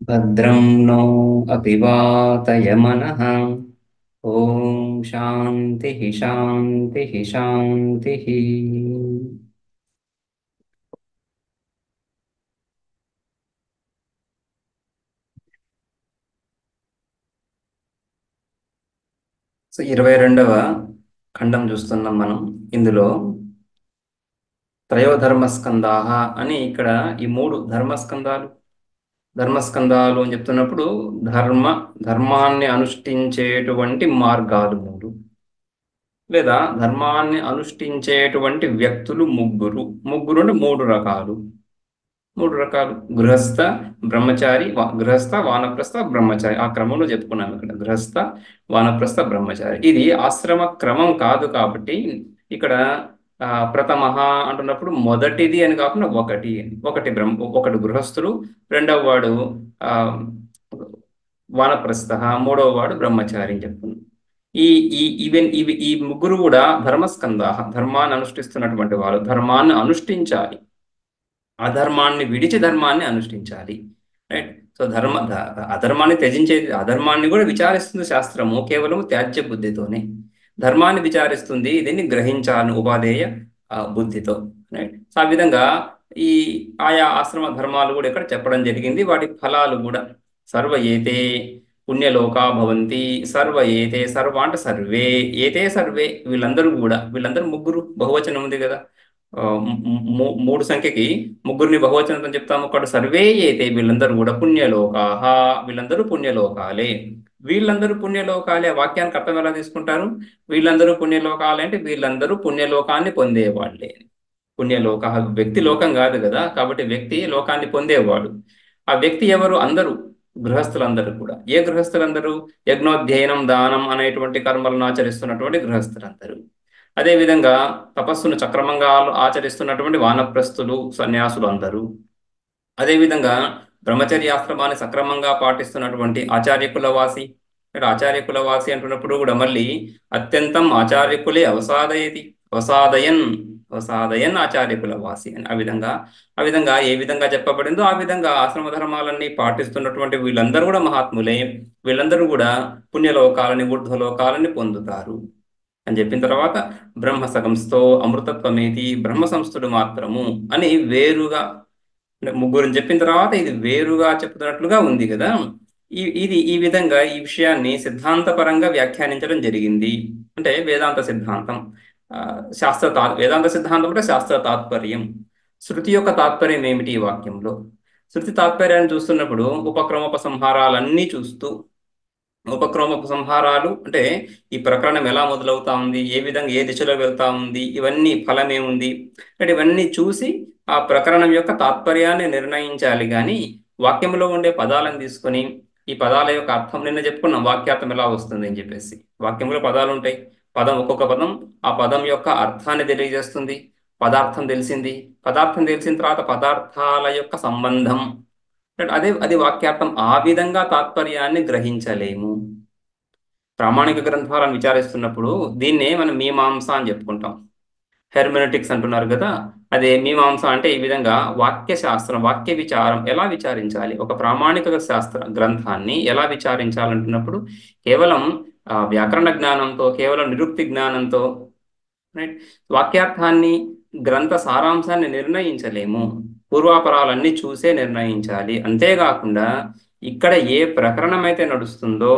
भद्रं नो अपि वातयमनः। ॐ शान्तिः शान्तिः शान्तिः। సో 22వ ఖండం చూస్తున్నాం మనం. ఇందులో త్రయోధర్మస్కందాహ అని ఇక్కడ ఈ 3 ధర్మస్కందాలు అని చెప్తున్నప్పుడు ధర్మాన్ని అనుష్ఠించేటువంటి మార్గాలు 3, లేదా ధర్మాన్ని అనుష్ఠించేటువంటి వ్యక్తులు ముగ్గురు అంటే 3 రకాలు. గృహస్థ, బ్రహ్మచారి, గృహస్థ, వానప్రస్థ, బ్రహ్మచారి. ఆ క్రమంలో చెప్పుకున్నాం ఇక్కడ గృహస్థ, వానప్రస్థ, బ్రహ్మచారి. ఇది ఆశ్రమ క్రమం కాదు కాబట్టి ఇక్కడ ప్రథమః అంటున్నప్పుడు మొదటిది అని కాకుండా ఒకటి గృహస్థుడు, రెండవ వాడు ఆ వానప్రస్థ, మూడవ వాడు బ్రహ్మచారి అని చెప్పుకున్నాం. ఈ ఈ ఈవెన్ ఇవి ఈ ముగ్గురు కూడా ధర్మస్కందాహ, ధర్మాన్ని అనుష్ఠిస్తున్నటువంటి వారు. ధర్మాన్ని అనుష్ఠించాలి, అధర్మాన్ని విడిచి ధర్మాన్ని అనుష్ఠించాలి. రైట్. సో అధర్మాన్ని త్యజించేది, అధర్మాన్ని కూడా విచారిస్తుంది శాస్త్రము కేవలం త్యాజ్య బుద్ధితోనే. ధర్మాన్ని విచారిస్తుంది దీన్ని గ్రహించాలని ఉపాధేయ బుద్ధితో. రైట్. సో ఆ విధంగా ఈ ఆయా ఆశ్రమ ధర్మాలు కూడా ఇక్కడ చెప్పడం జరిగింది. వాటి ఫలాలు కూడా సర్వ ఏతే పుణ్యలోకా భవంతి. సర్వ అంటే సర్వే, ఏతే సర్వే, వీళ్ళందరూ ముగ్గురు, బహువచనం ఉంది కదా. 3 సంఖ్యకి ముగ్గురిని బహువచనంతో చెప్తాము. ఒకటి సర్వే ఏతే, వీళ్ళందరూ కూడా పుణ్యలోకాహ, వీళ్ళందరూ పుణ్యలోకాలే. వీళ్ళందరూ పుణ్యలోకాలే వాక్యానికి అర్థం ఎలా తీసుకుంటారు? వీళ్ళందరూ పుణ్యలోకాలే అంటే వీళ్ళందరూ పుణ్యలోకాన్ని పొందేవాళ్లే. పుణ్యలోక వ్యక్తి లోకం కాదు కదా, కాబట్టి వ్యక్తి లోకాన్ని పొందేవాడు. ఆ వ్యక్తి ఎవరు? అందరూ గృహస్థులందరూ కూడా. ఏ గృహస్థులందరూ? యజ్ఞోధ్యయనం, దానం అనేటువంటి కర్మలను ఆచరిస్తున్నటువంటి గృహస్థులందరూ. అదేవిధంగా తపస్సును సక్రమంగా ఆచరిస్తున్నటువంటి వానప్రస్థులు, సన్యాసులు అందరూ. అదేవిధంగా బ్రహ్మచర్యాశ్రమాన్ని సక్రమంగా పాటిస్తున్నటువంటి ఆచార్యకులవాసి. ఇక్కడ ఆచార్యకులవాసి అంటున్నప్పుడు కూడా మళ్ళీ అత్యంతం ఆచార్యకులే అవసాదయన్ ఆచార్యకులవాసి అని. ఆ విధంగా ఏ విధంగా చెప్పబడిందో ఆ విధంగా ఆశ్రమ ధర్మాలన్నీ పాటిస్తున్నటువంటి వీళ్ళందరూ కూడా మహాత్ములే. వీళ్ళందరూ కూడా పుణ్యలోకాలని, ఊర్ధ్వలోకాలని పొందుతారు అని చెప్పిన తర్వాత బ్రహ్మ సగంస్థో అమృతత్వమేతి, బ్రహ్మ సంస్థుడు మాత్రము అని వేరుగా, ముగ్గురిని చెప్పిన తర్వాత ఇది వేరుగా చెప్తున్నట్లుగా ఉంది కదా. ఇది ఈ విధంగా ఈ విషయాన్ని సిద్ధాంతపరంగా వ్యాఖ్యానించడం జరిగింది. అంటే వేదాంత సిద్ధాంతం, వేదాంత సిద్ధాంతం అంటే శాస్త్ర తాత్పర్యం. శృతి యొక్క తాత్పర్యం ఏమిటి ఈ వాక్యంలో? శృతి తాత్పర్యాన్ని చూస్తున్నప్పుడు ఉపక్రమోపసంహారాలన్నీ చూస్తూ, ఉపక్రమోపసంహారాలు అంటే ఈ ప్రకరణం ఎలా మొదలవుతా ఉంది, ఏ విధంగా ఏ దిశలో వెళ్తా ఉంది, ఇవన్నీ ఫలం ఏముంది అంటే ఇవన్నీ చూసి ఆ ప్రకరణం యొక్క తాత్పర్యాన్ని నిర్ణయించాలి. కానీ వాక్యంలో ఉండే పదాలను తీసుకొని ఈ పదాల యొక్క అర్థం, నిన్న చెప్పుకున్నాం వాక్యార్థం ఎలా వస్తుంది అని చెప్పేసి. వాక్యంలో పదాలు ఉంటాయి, ఒక్కొక్క పదం ఆ పదం యొక్క అర్థాన్ని తెలియజేస్తుంది. పదార్థం తెలిసిన తర్వాత పదార్థాల యొక్క సంబంధం, అది వాక్యార్థం. ఆ విధంగా తాత్పర్యాన్ని గ్రహించలేము. ప్రామాణిక గ్రంథాలను విచారిస్తున్నప్పుడు దీన్నే మనం మీమాంస అని చెప్పుకుంటాం. హెర్మెనెటిక్స్ అంటున్నారు కదా, అదే మీమాంస అంటే ఈ విధంగా వాక్య విచారం ఎలా విచారించాలి, ఒక ప్రామాణిక శాస్త్ర గ్రంథాన్ని ఎలా విచారించాలంటున్నప్పుడు కేవలం వ్యాకరణ జ్ఞానంతో, కేవలం నిరుక్తి జ్ఞానంతో వాక్యార్థాన్ని, గ్రంథ సారాంశాన్ని నిర్ణయించలేము. పూర్వాపరాలన్నీ చూసే నిర్ణయించాలి. అంతేకాకుండా ఇక్కడ ఏ ప్రకరణం అయితే నడుస్తుందో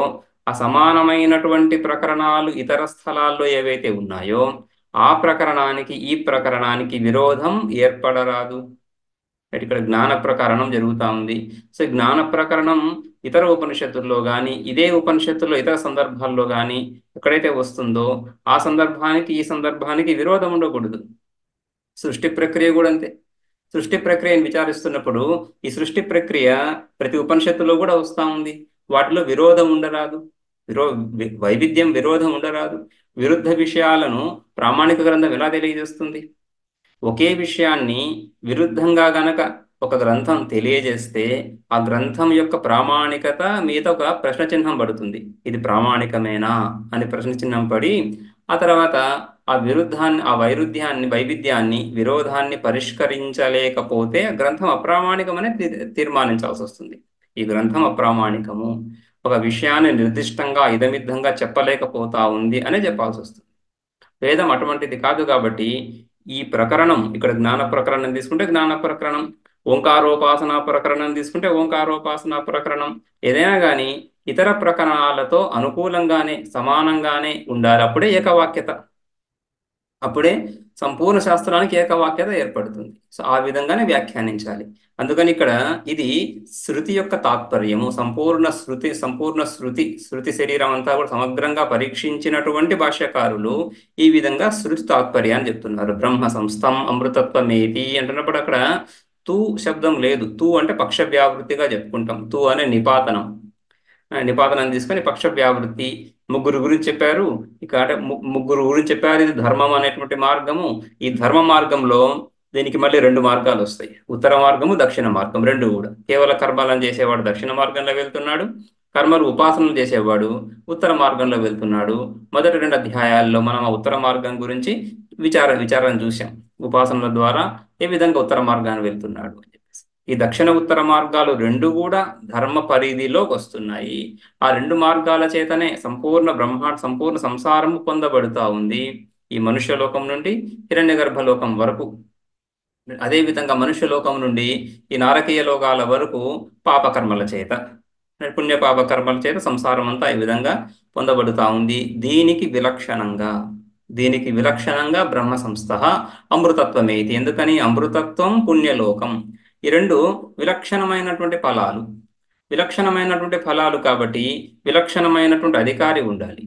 ఆ సమానమైనటువంటి ప్రకరణాలు ఇతర స్థలాల్లో ఏవైతే ఉన్నాయో ఆ ప్రకరణానికి ఈ ప్రకరణానికి విరోధం ఏర్పడరాదు. ఇక్కడ జ్ఞాన ప్రకరణం జరుగుతూ ఉంది. సో జ్ఞాన ప్రకరణం ఇతర ఉపనిషత్తుల్లో కానీ, ఇదే ఉపనిషత్తుల్లో ఇతర సందర్భాల్లో కానీ ఎక్కడైతే వస్తుందో ఆ సందర్భానికి ఈ సందర్భానికి విరోధం ఉండకూడదు. సృష్టి ప్రక్రియ కూడా అంతే. సృష్టి ప్రక్రియను విచారిస్తున్నప్పుడు ఈ సృష్టి ప్రక్రియ ప్రతి ఉపనిషత్తులో కూడా వస్తూ ఉంది. వాటిలో విరోధం ఉండరాదు, విరోధం ఉండరాదు. విరుద్ధ విషయాలను ప్రామాణిక గ్రంథం ఎలా తెలియజేస్తుంది? ఒకే విషయాన్ని విరుద్ధంగా గనక ఒక గ్రంథం తెలియజేస్తే ఆ గ్రంథం యొక్క ప్రామాణికత మీద ఒక ప్రశ్న చిహ్నం పడుతుంది. ఇది ప్రామాణికమేనా అని ప్రశ్న చిహ్నం పడి ఆ తర్వాత ఆ వైవిధ్యాన్ని, విరోధాన్ని పరిష్కరించలేకపోతే గ్రంథం అప్రామాణికమని తీర్మానించాల్సి వస్తుంది. ఈ గ్రంథం అప్రామాణికము, ఒక విషయాన్ని నిర్దిష్టంగా ఇదమిద్ధంగా చెప్పలేకపోతా ఉంది అనే చెప్పాల్సి వస్తుంది. వేదం అటువంటిది కాదు కాబట్టి ఈ ప్రకరణం, ఇక్కడ జ్ఞాన ప్రకరణం తీసుకుంటే జ్ఞాన ప్రకరణం, ఓంకారోపాసన ప్రకరణం తీసుకుంటే ఓంకారోపాసన ప్రకరణం, ఏదైనా కానీ ఇతర ప్రకరణాలతో అనుకూలంగానే సమానంగానే ఉండాలి. అప్పుడే ఏకవాక్యత, అప్పుడే సంపూర్ణ శాస్త్రానికి ఏకవాక్యత ఏర్పడుతుంది. సో ఆ విధంగానే వ్యాఖ్యానించాలి. అందుకని ఇక్కడ ఇది శృతి యొక్క తాత్పర్యము, శృతి శరీరం అంతా కూడా సమగ్రంగా పరీక్షించినటువంటి భాష్యకారులు ఈ విధంగా శృతి తాత్పర్యాన్ని చెప్తున్నారు. బ్రహ్మ సంస్థం అమృతత్వమేతి అంటున్నప్పుడు అక్కడ తూ శబ్దం లేదు. తూ అంటే పక్ష వ్యావృత్తిగా చెప్పుకుంటాం. తూ అనే నిపాతనం తీసుకొని పక్ష వ్యావృత్తి ముగ్గురు గురించి చెప్పారు. ఇక అంటే ముగ్గురు గురించి చెప్పారు. ఇది ధర్మం అనేటువంటి మార్గము. ఈ ధర్మ మార్గంలో దీనికి మళ్ళీ రెండు మార్గాలు వస్తాయి, ఉత్తర మార్గము దక్షిణ మార్గం. రెండు కూడా కేవల కర్మలను చేసేవాడు దక్షిణ మార్గంలో వెళ్తున్నాడు, కర్మలు ఉపాసనలు చేసేవాడు ఉత్తర మార్గంలో వెళ్తున్నాడు. మొదటి 2 అధ్యాయాల్లో మనం ఆ ఉత్తర మార్గం గురించి విచారం చూసాం. ఉపాసనల ద్వారా ఏ విధంగా ఉత్తర మార్గాన్ని వెళ్తున్నాడు అని చెప్పేసి. ఈ దక్షిణ ఉత్తర మార్గాలు రెండు కూడా ధర్మ పరిధిలోకి వస్తున్నాయి. ఆ రెండు మార్గాల చేతనే సంపూర్ణ సంసారము పొందబడుతూ ఉంది, ఈ మనుష్య లోకం నుండి హిరణ్య గర్భలోకం వరకు. అదేవిధంగా మనుష్య లోకం నుండి ఈ నారకీయ లోకాల వరకు పాపకర్మల చేత, పుణ్య పాపకర్మల చేత సంసారం అంతా ఈ విధంగా పొందబడుతూ ఉంది. దీనికి విలక్షణంగా బ్రహ్మ సంస్థ అమృతత్వమేతి. ఎందుకని? అమృతత్వం, పుణ్యలోకం, ఈ రెండు విలక్షణమైనటువంటి ఫలాలు కాబట్టి విలక్షణమైనటువంటి అధికారి ఉండాలి.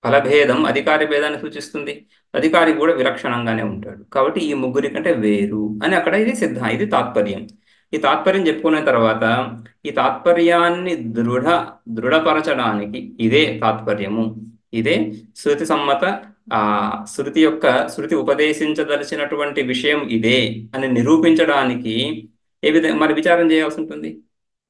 ఫలభేదం అధికారి భేదాన్ని సూచిస్తుంది. అధికారి కూడా విలక్షణంగానే ఉంటాడు. కాబట్టి ఈ ముగ్గురి కంటే వేరు అని అక్కడ ఇది తాత్పర్యం. ఈ తాత్పర్యం చెప్పుకున్న తర్వాత ఈ తాత్పర్యాన్ని దృఢపరచడానికి ఇదే తాత్పర్యము, ఇదే శృతి సమ్మత, శృతి ఉపదేశించదలిచినటువంటి విషయం ఇదే అని నిరూపించడానికి ఏ విధంగా మరి విచారం చేయాల్సి ఉంటుంది.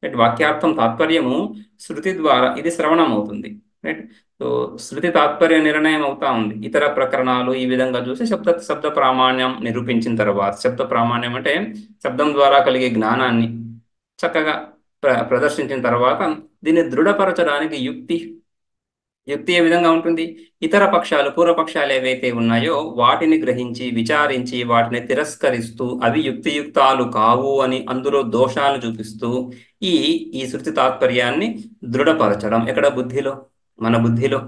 రైట్. వాక్యార్థం తాత్పర్యము శృతి ద్వారా ఇది శ్రవణం అవుతుంది. రైట్. సో శృతి తాత్పర్య నిర్ణయం అవుతా ఉంది. ఇతర ప్రకరణాలు ఈ విధంగా చూసి శబ్ద ప్రామాణ్యం నిరూపించిన తర్వాత, శబ్ద ప్రామాణ్యం అంటే శబ్దం ద్వారా కలిగే జ్ఞానాన్ని చక్కగా ప్రదర్శించిన తర్వాత దీన్ని దృఢపరచడానికి యుక్తి ఏ విధంగా ఉంటుంది? ఇతర పక్షాలు, పూర్వపక్షాలు ఏవైతే ఉన్నాయో వాటిని గ్రహించి విచారించి వాటిని తిరస్కరిస్తూ అవి యుక్తియుక్తాలు కావు అని అందులో దోషాలు చూపిస్తూ ఈ శృతి తాత్పర్యాన్ని దృఢపరచడం. ఎక్కడ? మన బుద్ధిలో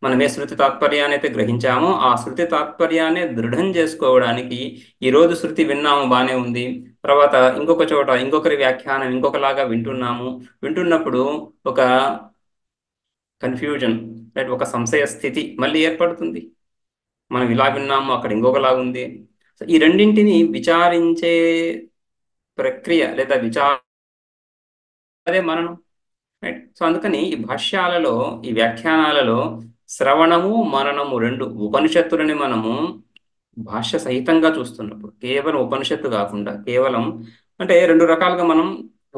మనం ఏ శృతి తాత్పర్యాన్ని అయితే గ్రహించామో ఆ శృతి తాత్పర్యాన్ని దృఢం చేసుకోవడానికి ఈరోజు శృతి విన్నాము, బాగానే ఉంది, తర్వాత ఇంకొక చోట ఇంకొకరి వ్యాఖ్యానం ఇంకొకలాగా వింటున్నప్పుడు ఒక కన్ఫ్యూజన్, రైట్, ఒక సంశయ స్థితి మళ్ళీ ఏర్పడుతుంది. మనం ఇలా విన్నాము, అక్కడ ఇంకొకలాగా ఉంది. సో ఈ రెండింటిని విచారించే ప్రక్రియ లేదా అదే మననం, రైట్. సో అందుకని ఈ భాష్యాలలో, ఈ వ్యాఖ్యానాలలో శ్రవణము మననము రెండు ఉపనిషత్తులని మనము భాష్య సహితంగా చూస్తున్నప్పుడు, కేవలం ఉపనిషత్తు కాకుండా కేవలం అంటే రెండు రకాలుగా మనం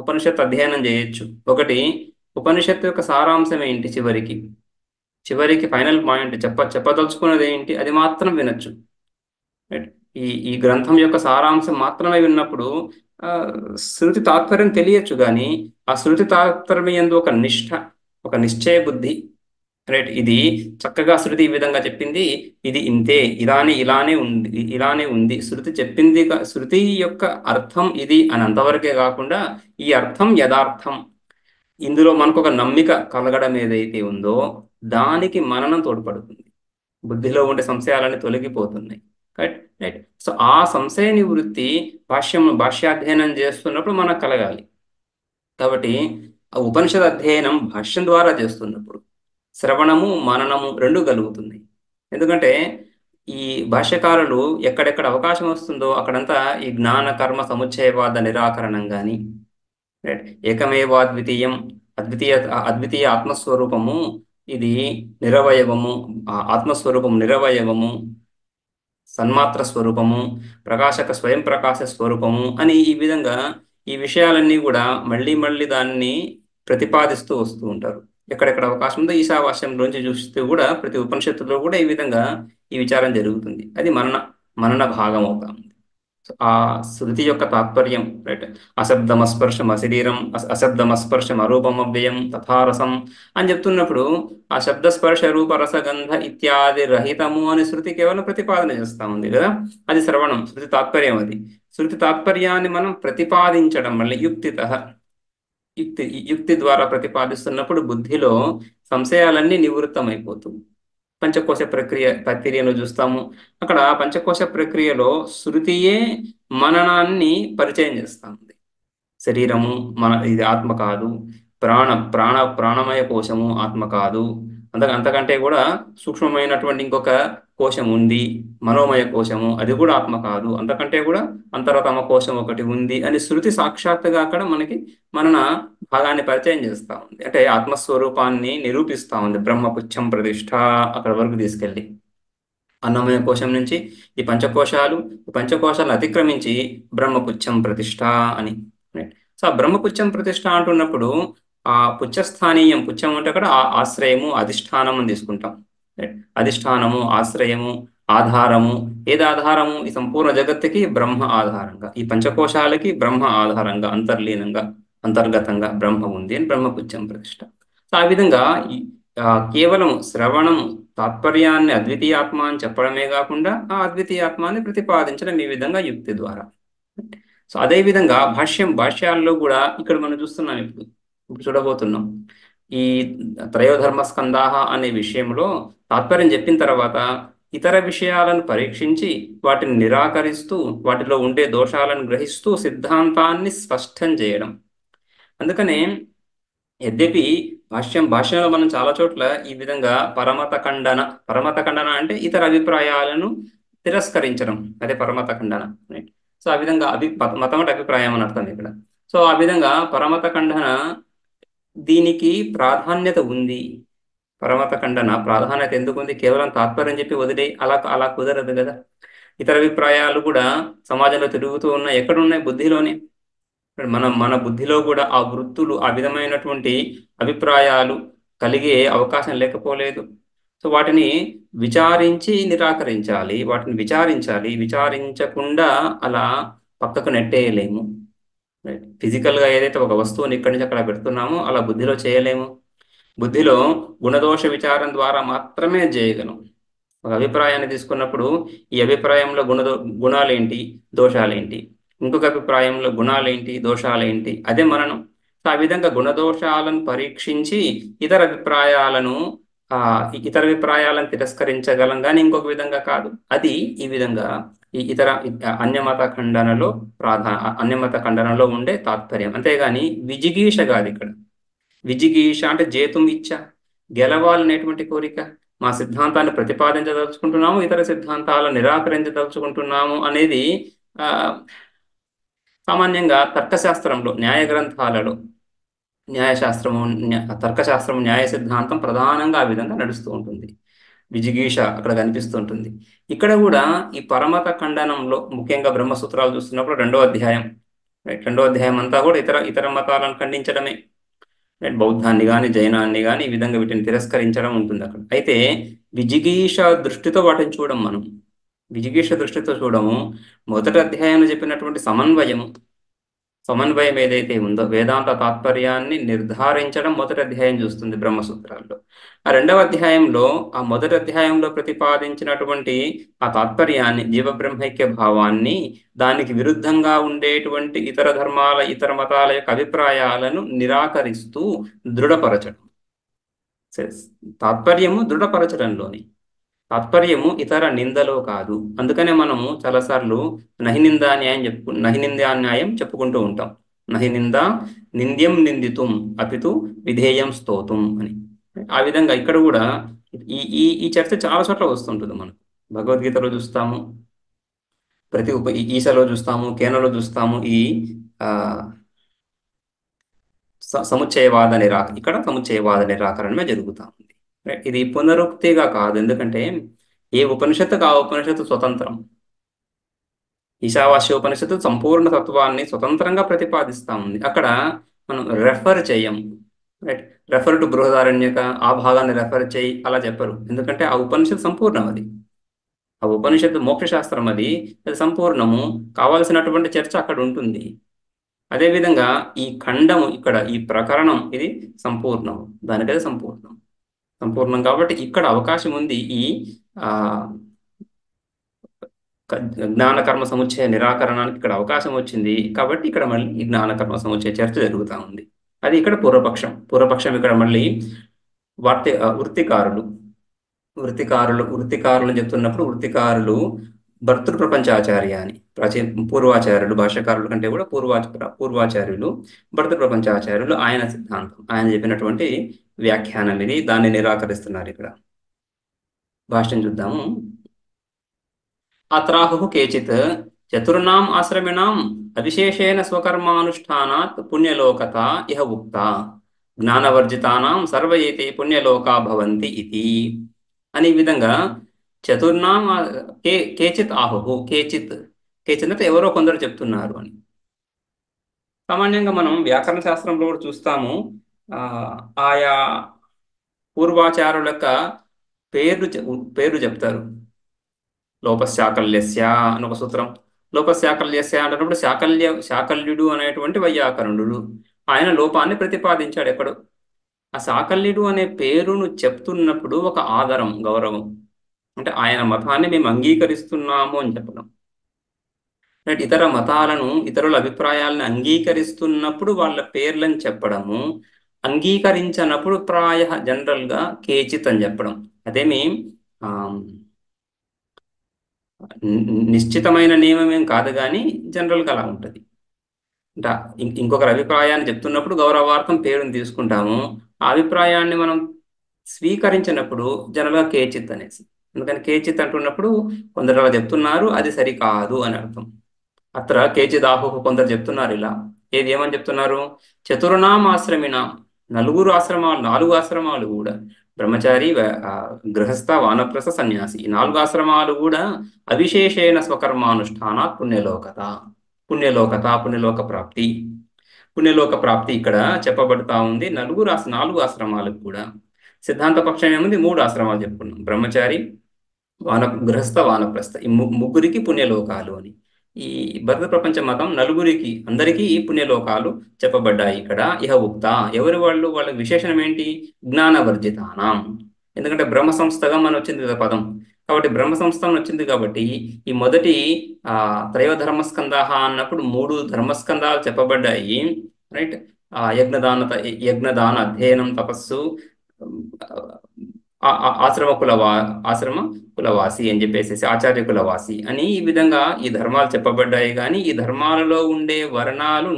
ఉపనిషత్తు అధ్యయనం చేయొచ్చు. ఒకటి, ఉపనిషత్తు యొక్క సారాంశం ఏంటి, చివరికి ఫైనల్ పాయింట్ చెప్పదలుచుకున్నది ఏంటి, అది మాత్రం వినొచ్చు. రైట్. ఈ గ్రంథం యొక్క సారాంశం మాత్రమే విన్నప్పుడు శృతి తాత్పర్యం తెలియచ్చు, కానీ ఆ శృతి తాత్పర్యం యందు ఒక నిశ్చయ బుద్ధి, రైట్, ఇది చక్కగా శృతి ఈ విధంగా చెప్పింది, ఇది ఇంతే, ఇలానే ఉంది శృతి చెప్పింది, శృతి యొక్క అర్థం ఇది అని అంతవరకే కాకుండా ఈ అర్థం యథార్థం, ఇందులో మనకు ఒక నమ్మిక కలగడం ఏదైతే ఉందో దానికి మననం తోడ్పడుతుంది. బుద్ధిలో ఉండే సంశయాలన్నీ తొలగిపోతున్నాయి. రైట్. సో ఆ సంశయ నివృత్తి భాష్యాధ్యయనం చేస్తున్నప్పుడు మనకు కలగాలి. కాబట్టి ఆ ఉపనిషద్ అధ్యయనం భాష్యం ద్వారా చేస్తున్నప్పుడు శ్రవణము మననము రెండు కలుగుతున్నాయి. ఎందుకంటే ఈ భాష్యకారులు ఎక్కడెక్కడ అవకాశం వస్తుందో అక్కడంతా ఈ జ్ఞాన కర్మ సముచ్చయవాద నిరాకరణం కానీ, రైట్, ఏకమేవాద్వితీయం, అద్వితీయ ఆత్మస్వరూపము ఇది నిరవయవము, ఆత్మస్వరూపము నిరవయవము, సన్మాత్ర స్వరూపము, స్వయం ప్రకాశ స్వరూపము అని ఈ విధంగా ఈ విషయాలన్నీ కూడా మళ్ళీ దాన్ని ప్రతిపాదిస్తూ వస్తూ ఉంటారు. ఎక్కడెక్కడ అవకాశం ఉందో ఈశావాస్యంలోంచి చూస్తూ కూడా ప్రతి ఉపనిషత్తులో కూడా ఈ విధంగా ఈ విచారం జరుగుతుంది. అది మనన భాగం అవుతా ఉంది. ఆ శృతి యొక్క తాత్పర్యం, రైట్? అశబ్దమస్పర్శం అశరీరం, అశబ్దమస్పర్శం అరూపం అవ్యయం తథారసం అని చెప్తున్నప్పుడు ఆ శబ్ద స్పర్శ రూప రసగంధ ఇత్యాది రహితము అని శృతి కేవలం ప్రతిపాదన చేస్తా ఉంది కదా. అది శ్రవణం, శృతి తాత్పర్యం అది. శృతి తాత్పర్యాన్ని మనం ప్రతిపాదించడం మళ్ళీ యుక్తి యుక్తి ద్వారా ప్రతిపాదిస్తున్నప్పుడు బుద్ధిలో సంశయాలన్నీ నివృత్తమైపోతుంది. పంచకోశ ప్రక్రియను చూస్తాము. అక్కడ పంచకోశ ప్రక్రియలో శృతియే మననాన్ని పరిచయం చేస్తా ఉంది. శరీరము ఇది ఆత్మ కాదు, ప్రాణమయ కోశము ఆత్మ కాదు, అంతకంటే కూడా సూక్ష్మమైనటువంటి ఇంకొక కోశం ఉంది, మనోమయ కోశము, అది కూడా ఆత్మ కాదు, అంతకంటే కూడా అంతరతమ కోశం ఒకటి ఉంది అని శృతి సాక్షాత్తుగా అక్కడ మనకి మనన భాగాన్ని పరిచయం చేస్తా ఉంది. అంటే ఆత్మస్వరూపాన్ని నిరూపిస్తా ఉంది. బ్రహ్మపుచ్చం ప్రతిష్ట అక్కడ వరకు తీసుకెళ్ళి అన్నమయ కోశం నుంచి ఈ పంచకోశాలను అతిక్రమించి బ్రహ్మపుచ్చం ప్రతిష్ట అని. సో ఆ బ్రహ్మపుచ్చం ప్రతిష్ట అంటున్నప్పుడు ఆ పుచ్చస్థానీయం, పుచ్చం అంటే అక్కడ ఆశ్రయము అధిష్టానం అని తీసుకుంటాం. అధిష్టానము, ఆశ్రయము, ఆధారము. ఏది ఆధారము? ఈ సంపూర్ణ జగత్తుకి బ్రహ్మ ఆధారంగా, ఈ పంచకోశాలకి బ్రహ్మ ఆధారంగా, అంతర్లీనంగా అంతర్గతంగా బ్రహ్మ ఉంది అని బ్రహ్మపుచ్చం ప్రతిష్ట. సో ఆ విధంగా కేవలం శ్రవణం తాత్పర్యాన్ని అద్వితీయాత్మ అని చెప్పడమే కాకుండా ఆ అద్వితీయాత్మాన్ని ప్రతిపాదించడం ఈ విధంగా యుక్తి ద్వారా. సో అదే విధంగా భాష్యాల్లో కూడా ఇక్కడ మనం చూస్తున్నాం, ఇప్పుడు చూడబోతున్నాం. ఈ త్రయోధర్మ స్కందాహ అనే విషయంలో తాత్పర్యం చెప్పిన తర్వాత ఇతర విషయాలను పరీక్షించి వాటిని నిరాకరిస్తూ వాటిలో ఉండే దోషాలను గ్రహిస్తూ సిద్ధాంతాన్ని స్పష్టం చేయడం. అందుకనే యద్యపి భాష్యంలో మనం చాలా చోట్ల ఈ విధంగా పరమత ఖండన అంటే ఇతర అభిప్రాయాలను తిరస్కరించడం, అదే పరమత ఖండన. సో ఆ విధంగా మతం అంటే అభిప్రాయం అని అర్థం ఇక్కడ. సో ఆ విధంగా పరమత ఖండన దీనికి ప్రాధాన్యత ఉంది. పరమత ఖండన ప్రాధాన్యత ఎందుకు ఉంది? కేవలం తాత్పర్యం చెప్పి వదిలే అలా కుదరదు కదా. ఇతర అభిప్రాయాలు కూడా సమాజంలో తిరుగుతూ ఉన్నాయి. ఎక్కడున్నాయి? బుద్ధిలోనే. మన బుద్ధిలో కూడా ఆ వృత్తులు, ఆ విధమైనటువంటి అభిప్రాయాలు కలిగే అవకాశం లేకపోలేదు. సో వాటిని విచారించి నిరాకరించాలి, వాటిని విచారించకుండా అలా పక్కకు నెట్టేయలేము. ఫిజికల్గా ఏదైతే ఒక వస్తువుని ఇక్కడి నుంచి అక్కడ పెడుతున్నామో అలా బుద్ధిలో చేయలేము. బుద్ధిలో గుణదోష విచారం ద్వారా మాత్రమే చేయగలం. ఒక అభిప్రాయాన్ని తీసుకున్నప్పుడు ఈ అభిప్రాయంలో గుణాలేంటి, దోషాలేంటి, ఇంకొక అభిప్రాయంలో గుణాలేంటి, దోషాలేంటి, అదే మననం. ఆ విధంగా గుణదోషాలను పరీక్షించి ఇతర అభిప్రాయాలను తిరస్కరించగలం, కానీ ఇంకొక విధంగా కాదు. అది ఈ విధంగా ఈ ఇతర అన్యమత ఖండనలో ఉండే తాత్పర్యం. అంతేగాని విజిగీష కాదు ఇక్కడ. విజిగీష అంటే జేతుం ఇచ్చ, గెలవాలనేటువంటి కోరిక. మా సిద్ధాంతాన్ని ప్రతిపాదించదలుచుకుంటున్నాము, ఇతర సిద్ధాంతాలను నిరాకరించదలుచుకుంటున్నాము అనేది సామాన్యంగా తర్కశాస్త్రంలో, న్యాయ గ్రంథాలలో న్యాయశాస్త్రము, తర్కశాస్త్రము, న్యాయ సిద్ధాంతం ప్రధానంగా ఆ విధంగా నడుస్తూ ఉంటుంది. విజిగీష అక్కడ కనిపిస్తుంటుంది. ఇక్కడ కూడా ఈ పరమత ఖండనంలో ముఖ్యంగా బ్రహ్మసూత్రాలు చూస్తున్నప్పుడు 2వ అధ్యాయం, 2వ అధ్యాయం అంతా కూడా ఇతర మతాలను ఖండించడమే. బౌద్ధాన్ని కానీ జైనాన్ని కానీ ఈ విధంగా వీటిని తిరస్కరించడం ఉంటుంది అక్కడ. అయితే విజిగీష దృష్టితో వాటిని మనం విజిగీష దృష్టితో చూడము. మొదటి అధ్యాయంలో చెప్పినటువంటి సమన్వయం ఏదైతే ఉందో, వేదాంత తాత్పర్యాన్ని నిర్ధారించడం మొదటి అధ్యాయం చూస్తుంది బ్రహ్మసూత్రాల్లో. ఆ 2వ అధ్యాయంలో, ఆ మొదటి అధ్యాయంలో ప్రతిపాదించినటువంటి ఆ తాత్పర్యాన్ని, జీవబ్రహ్మైక్య భావాన్ని, దానికి విరుద్ధంగా ఉండేటువంటి ఇతర ధర్మాల, ఇతర మతాల యొక్క అభిప్రాయాలను నిరాకరిస్తూ దృఢపరచడం. తాత్పర్యము దృఢపరచడంలోని, తాత్పర్యము ఇతర నిందలో కాదు. అందుకనే మనము చాలాసార్లు నహినిందాన్యాయం చెప్పుకుంటూ ఉంటాం. నహినింద నింద్యం నిందితుం అపితు విధేయం స్తోతుం అని. ఆ విధంగా ఇక్కడ కూడా ఈ చర్చ చాలా చోట్ల వస్తుంటుంది. మనం భగవద్గీతలో చూస్తాము, ఈశలో చూస్తాము, కేనలో చూస్తాము. ఈ సముచ్చయవాద ఇక్కడ సముచ్చయవాద నిరాకరణమే జరుగుతూ ఉంది. ఇది పునరుక్తిగా కాదు. ఎందుకంటే ఏ ఉపనిషత్తుకు ఆ ఉపనిషత్తు స్వతంత్రం. ఈశావాస్య ఉపనిషత్తు సంపూర్ణ తత్వాన్ని స్వతంత్రంగా ప్రతిపాదిస్తా ఉంది. అక్కడ మనం రెఫర్ చేయం. రైట్? రెఫర్ టు బృహదారణ్యక, ఆ భాగాన్ని రెఫర్ చేయి అలా చెప్పరు. ఎందుకంటే ఆ ఉపనిషత్తు సంపూర్ణం అది. ఆ ఉపనిషత్తు మోక్షశాస్త్రం అది సంపూర్ణము. కావాల్సినటువంటి చర్చ అక్కడ ఉంటుంది. అదేవిధంగా ఈ ఖండము ఇక్కడ ఈ ప్రకరణం ఇది సంపూర్ణం, దానికదే సంపూర్ణం. సంపూర్ణం కాబట్టి ఇక్కడ అవకాశం ఉంది ఈ ఆ జ్ఞానకర్మ సముచ్చయ నిరాకరణానికి ఇక్కడ అవకాశం వచ్చింది. కాబట్టి ఇక్కడ మళ్ళీ ఈ జ్ఞానకర్మ సముచ్చయ చర్చ జరుగుతూ ఉంది. అది ఇక్కడ పూర్వపక్షం. పూర్వపక్షం ఇక్కడ మళ్ళీ వృత్తికారులు వృత్తికారులు చెప్తున్నప్పుడు వృత్తికారులు భర్తృ ప్రపంచాచార్య అని పూర్వాచార్యులు, భాష్యకారుల కంటే కూడా పూర్వాచార్యులు భర్తృ ప్రపంచాచార్యులు, ఆయన సిద్ధాంతం, ఆయన చెప్పినటువంటి వ్యాఖ్యానం ఇది. దాన్ని నిరాకరిస్తున్నారు ఇక్కడ. భాష్యం చూద్దాము. అత్రాహు కేచిత్ చతుర్ణాం ఆశ్రమిణాం అవిశేషేణ స్వకర్మానుష్ఠానాత్ పుణ్యలోకత ఇహ ఉక్త జ్ఞానవర్జితానాం సర్వ ఏతే పుణ్యలోకా భవంతి ఇది. అని ఈ విధంగా చతుర్నాం కేచిత్ ఆహు కేచిత్ అంటే ఎవరో కొందరు చెప్తున్నారు అని. సామాన్యంగా మనం వ్యాకరణ శాస్త్రంలో కూడా చూస్తాము. ఆయా పూర్వాచారుల యొక్క పేర్లు చెప్తారు. లోపశాకల్యస్య అని ఒక సూత్రం. లోపశాకల్యస్య అంటున్నప్పుడు శాకల్యుడు అనేటువంటి వైయాకరణుడు, ఆయన లోపాన్ని ప్రతిపాదించాడు ఎక్కడో. ఆ శాకల్యుడు అనే పేరును చెప్తున్నప్పుడు ఒక ఆదరం, గౌరవం, అంటే ఆయన మతాన్ని మేము అంగీకరిస్తున్నాము అని చెప్పడం. ఇతర మతాలను, ఇతరుల అభిప్రాయాలను అంగీకరిస్తున్నప్పుడు వాళ్ళ పేర్లను చెప్పడము, అంగీకరించినప్పుడు జనరల్గా కేచిత్ అని చెప్పడం. అదేమి నిశ్చితమైన నియమమేం కాదు, కానీ జనరల్గా అలా ఉంటుంది. అంటే ఇంకొకరి అభిప్రాయాన్ని చెప్తున్నప్పుడు గౌరవార్థం పేరుని తీసుకుంటాము. ఆ అభిప్రాయాన్ని మనం స్వీకరించినప్పుడు జనరల్గా కేచిత్ అనేసి. ఎందుకని కేచిత్ అంటున్నప్పుడు కొందరు అలా చెప్తున్నారు, అది సరికాదు అని అర్థం. అత్ర కేచిదాహు కొందరు చెప్తున్నారు ఇలా. ఏమని చెప్తున్నారు? చతుర్నాం ఆశ్రమినాం, 4 ఆశ్రమాలు కూడా, బ్రహ్మచారి, గృహస్థ, వానప్రస్థ, సన్యాసి, ఈ 4 ఆశ్రమాలు కూడా అవిశేషేణ స్వకర్మానుష్ఠానాత్ పుణ్యలోక ప్రాప్తి ఇక్కడ చెప్పబడతా ఉంది. 4 ఆశ్రమాలకు కూడా. సిద్ధాంత పక్షం ఏముంది? 3 ఆశ్రమాలు చెప్పుకున్నాం, బ్రహ్మచారి, గృహస్థ, వానప్రస్థ, ఈ ముగ్గురికి పుణ్యలోకాలు అని. ఈ భరత ప్రపంచ మతం అందరికీ ఈ పుణ్యలోకాలు చెప్పబడ్డాయి ఇక్కడ. ఇహ ఉక్త, ఎవరి వాళ్ళ విశేషణం ఏంటి? జ్ఞానవర్జితానాం. ఎందుకంటే బ్రహ్మ సంస్థగా మన వచ్చింది కదా పదం, కాబట్టి బ్రహ్మ సంస్థం వచ్చింది కాబట్టి ఈ మొదటి త్రయోధర్మస్కందాహ అన్నప్పుడు 3 ధర్మస్కందాలు చెప్పబడ్డాయి, రైట్? యజ్ఞదాన అధ్యయనం, తపస్సు, ఆశ్రమ కులవాసి అని చెప్పేసి, ఆచార్య కులవాసి అని ఈ విధంగా ఈ ధర్మాలు చెప్పబడ్డాయి. కానీ ఈ ధర్మాలలో ఉండే వర్ణాలు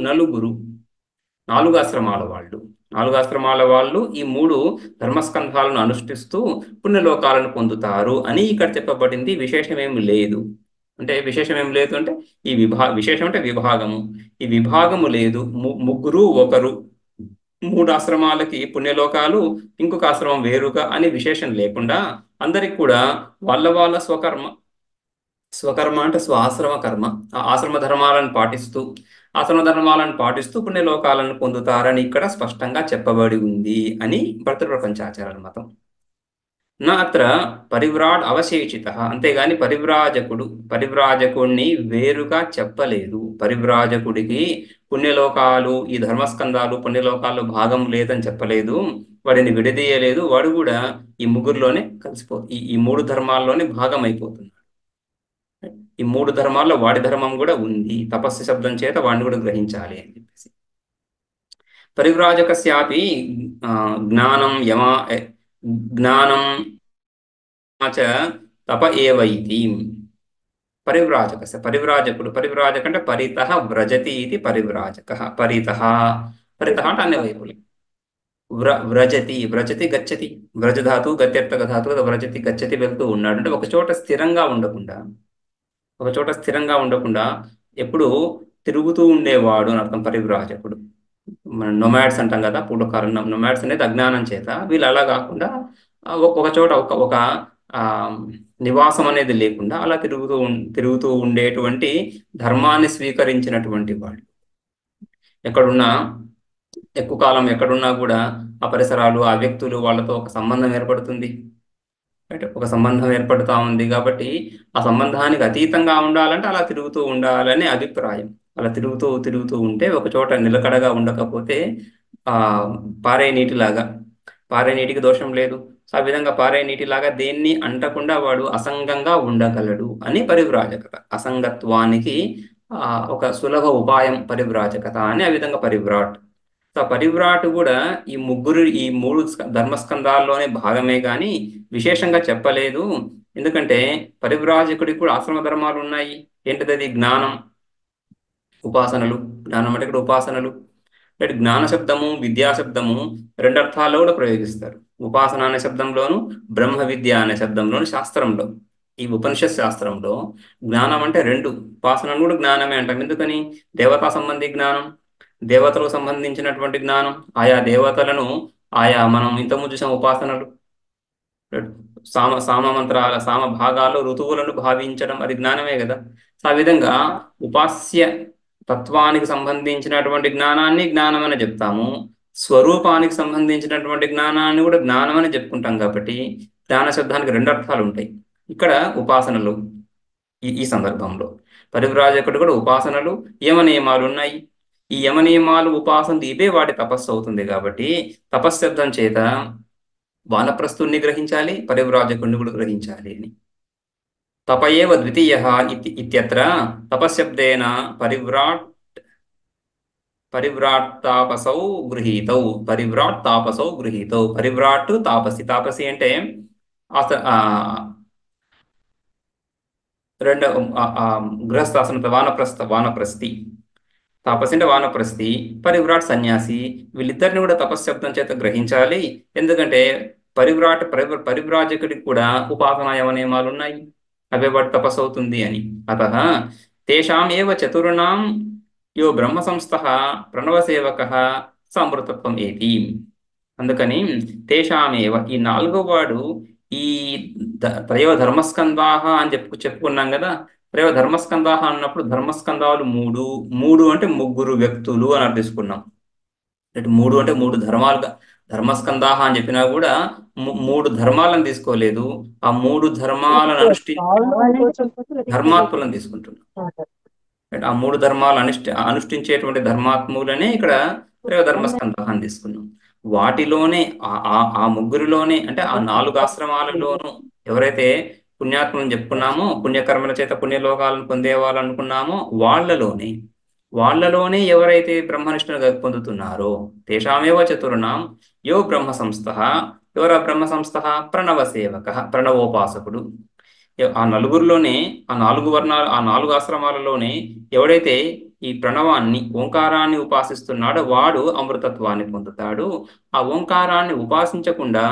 4 ఆశ్రమాల వాళ్ళు ఈ 3 ధర్మస్కంధాలను అనుష్ఠిస్తూ పుణ్యలోకాలను పొందుతారు అని ఇక్కడ చెప్పబడింది. విశేషం ఏమి లేదు అంటే ఈ విశేషం అంటే విభాగము. ఈ విభాగము లేదు. ముగ్గురు ఒకరు, 3 ఆశ్రమాలకి పుణ్యలోకాలు, ఇంకొక ఆశ్రమం వేరుగా అని విశేషం లేకుండా అందరికి కూడా వాళ్ళ స్వకర్మ అంటే ఆశ్రమ ధర్మాలను పాటిస్తూ పుణ్యలోకాలను పొందుతారని ఇక్కడ స్పష్టంగా చెప్పబడి ఉంది అని భర్తృ ప్రపంచాచార్యుల మతం. నా అత్ర పరివ్రాడ్ అవశేషిత, అంతేగాని పరివ్రాజకుడిని వేరుగా చెప్పలేదు. పరివ్రాజకుడికి పుణ్యలోకాలు, ఈ ధర్మస్కందాలు, పుణ్యలోకాల్లో భాగం లేదని చెప్పలేదు, వాడిని విడదీయలేదు. వాడు కూడా ఈ ముగ్గురులోనే ఈ 3 ధర్మాల్లోనే భాగం అయిపోతున్నాడు. ఈ 3 ధర్మాల్లో వాడి ధర్మం కూడా ఉంది, తపస్సు శబ్దం చేత వాడిని కూడా గ్రహించాలి అని చెప్పేసి. పరివ్రాజకస్యాపి జ్ఞానం తప ఏవైతి. పరివ్రాజక అంటే పరితః వ్రజతి ఇది పరివ్రాజక. పరితః అంటే అన్ని వైపులు. వ్రజతి గచ్చతి, వ్రజధాతు గత్యర్థక ధాతు, వ్రజతి గచ్చతి, వెళ్తూ ఉన్నాడు అంటే ఒక చోట స్థిరంగా ఉండకుండా ఎప్పుడు తిరుగుతూ ఉండేవాడు అని అర్థం పరివ్రాజకుడు. మనం నొమాడ్స్ అంటాం కదా, పూర్వకాలం నొమాడ్స్ అనేది అజ్ఞానం చేత, వీళ్ళు అలా కాకుండా ఒక చోట ఒక నివాసం అనేది లేకుండా అలా తిరుగుతూ ఉండేటువంటి ధర్మాన్ని స్వీకరించినటువంటి వాళ్ళు. ఎక్కువ కాలం ఎక్కడున్నా కూడా ఆ పరిసరాలు, ఆ వ్యక్తులు, వాళ్ళతో ఒక సంబంధం ఏర్పడుతుంది. రైట్. ఒక సంబంధం ఏర్పడుతూ ఉంది కాబట్టి ఆ సంబంధానికి అతీతంగా ఉండాలంటే అలా తిరుగుతూ ఉండాలని అభిప్రాయం. అలా తిరుగుతూ తిరుగుతూ ఉంటే ఒక చోట నిలకడగా ఉండకపోతే ఆ పారే నీటిలాగా, పారే నీటికి దోషం లేదు. సో ఆ విధంగా పారే నీటిలాగా దేన్ని అంటకుండా వాడు అసంగంగా ఉండగలడు అని పరివ్రాజకత. అసంగత్వానికి ఒక సులభ ఉపాయం పరివ్రాజకత అని ఆ విధంగా పరివ్రాట్. సో పరివ్రాట్ కూడా ఈ మూడు ధర్మస్కంధాల్లోనే భాగమే కానీ విశేషంగా చెప్పలేదు. ఎందుకంటే పరివ్రాజకుడికి కూడా ఆశ్రమ ధర్మాలు ఉన్నాయి. ఏంటిది? అది జ్ఞానం, ఉపాసనలు. జ్ఞానం అంటే ఇక్కడ ఉపాసనలు. అంటే జ్ఞాన శబ్దము, విద్యా శబ్దము రెండు అర్థాల్లో కూడా ప్రయోగిస్తారు. ఉపాసన అనే శబ్దంలోను, బ్రహ్మ విద్య అనే శబ్దంలోను, శాస్త్రంలో ఈ ఉపనిషత్ శాస్త్రంలో జ్ఞానం అంటే రెండు. ఉపాసనను కూడా జ్ఞానమే అంటాం. ఎందుకని? దేవతా సంబంధి జ్ఞానం, దేవతలకు సంబంధించినటువంటి జ్ఞానం, ఆయా దేవతలను మనం ఇంతకుముందు చూసాం ఉపాసనలు, సామ మంత్రాల సామ భాగాల్లో ఋతువులను భావించడం అది జ్ఞానమే కదా. సో ఆ విధంగా ఉపాస్య తత్వానికి సంబంధించినటువంటి జ్ఞానాన్ని జ్ఞానం అని చెప్తాము, స్వరూపానికి సంబంధించినటువంటి జ్ఞానాన్ని కూడా జ్ఞానం అని చెప్పుకుంటాం. కాబట్టి జ్ఞాన శబ్దానికి రెండు అర్థాలు ఉంటాయి. ఇక్కడ ఉపాసనలు ఈ సందర్భంలో పరివ్రాజకుడు కూడా ఉపాసనలు, యమ నియమాలు ఉన్నాయి. ఈ యమ నియమాలు, ఉపాసనలు ఇవే వాటి తపస్సు అవుతుంది. కాబట్టి తపశ్శబ్దం చేత వానప్రస్థుణ్ణి గ్రహించాలి, పరివ్రాజకుణ్ణి కూడా గ్రహించాలి అని. తపయేవ ద్వితీయ ఇత్యత్ర తపశ్శబ్దేన పరివ్రాట్ తాపసౌ గృహీతౌ. పరివ్రాట్ తాపసౌ గృహీతౌ. పరివ్రాట్ తాపసి. తాపసి అంటే రెండో గృహస్థాశ్రమ వానప్రస్థి. తాపసి అంటే వానప్రస్థి, పరివ్రాట్ సన్యాసి. వీళ్ళిద్దరిని కూడా తపశ్శబ్దం చేత గ్రహించాలి. ఎందుకంటే పరివ్రాజకుడికి కూడా ఉపాసనా యమ నియమాలు ఉన్నాయి, అవే వాటి తపస్సు అవుతుంది అని. అత తేషాం ఏవ చతుర్ణాం యో బ్రహ్మ సంస్థః ప్రణవసేవక సమృతత్వం ఏతి. అందుకని తేషామేవ ఈ నాలుగో వాడు ఈ త్రయో ధర్మస్కందాహ అని చెప్పుకున్నాం కదా. త్రయో ధర్మస్కందాహ అన్నప్పుడు ధర్మస్కందాలు మూడు. మూడు అంటే ముగ్గురు వ్యక్తులు అని అర్థం తీసుకున్నాం. అంటే మూడు అంటే మూడు ధర్మాలుగా. ధర్మస్కందాహ అని చెప్పినా కూడా మూడు ధర్మాలను తీసుకోలేదు, ఆ మూడు ధర్మాలను ధర్మాత్ములను తీసుకుంటున్నాం. ఆ మూడు ధర్మాలు అనుష్ఠించేటువంటి ధర్మాత్ములనే ఇక్కడ ధర్మస్కందాన్ని తీసుకున్నాం. వాటిలోనే ఆ ముగ్గురిలోనే అంటే ఆ నాలుగు ఆశ్రమాలలోనూ ఎవరైతే పుణ్యాత్ములను చెప్పుకున్నామో, పుణ్యకర్మల చేత పుణ్యలోకాలను పొందేవాళ్ళు అనుకున్నామో వాళ్ళలోనే ఎవరైతే బ్రహ్మనిష్టను పొందుతున్నారో తేషామేవ చతుర్ణాం యో బ్రహ్మ సంస్థ. ఎవరా బ్రహ్మ సంస్థ? ప్రణవ సేవక, ప్రణవోపాసకుడు. ఆ నలుగురిలోనే, ఆ నాలుగు వర్ణాలు, ఆ నాలుగు ఆశ్రమాలలోనే ఎవడైతే ఈ ప్రణవాన్ని, ఓంకారాన్ని ఉపాసిస్తున్నాడో వాడు అమృతత్వాన్ని పొందుతాడు. ఆ ఓంకారాన్ని ఉపాసించకుండా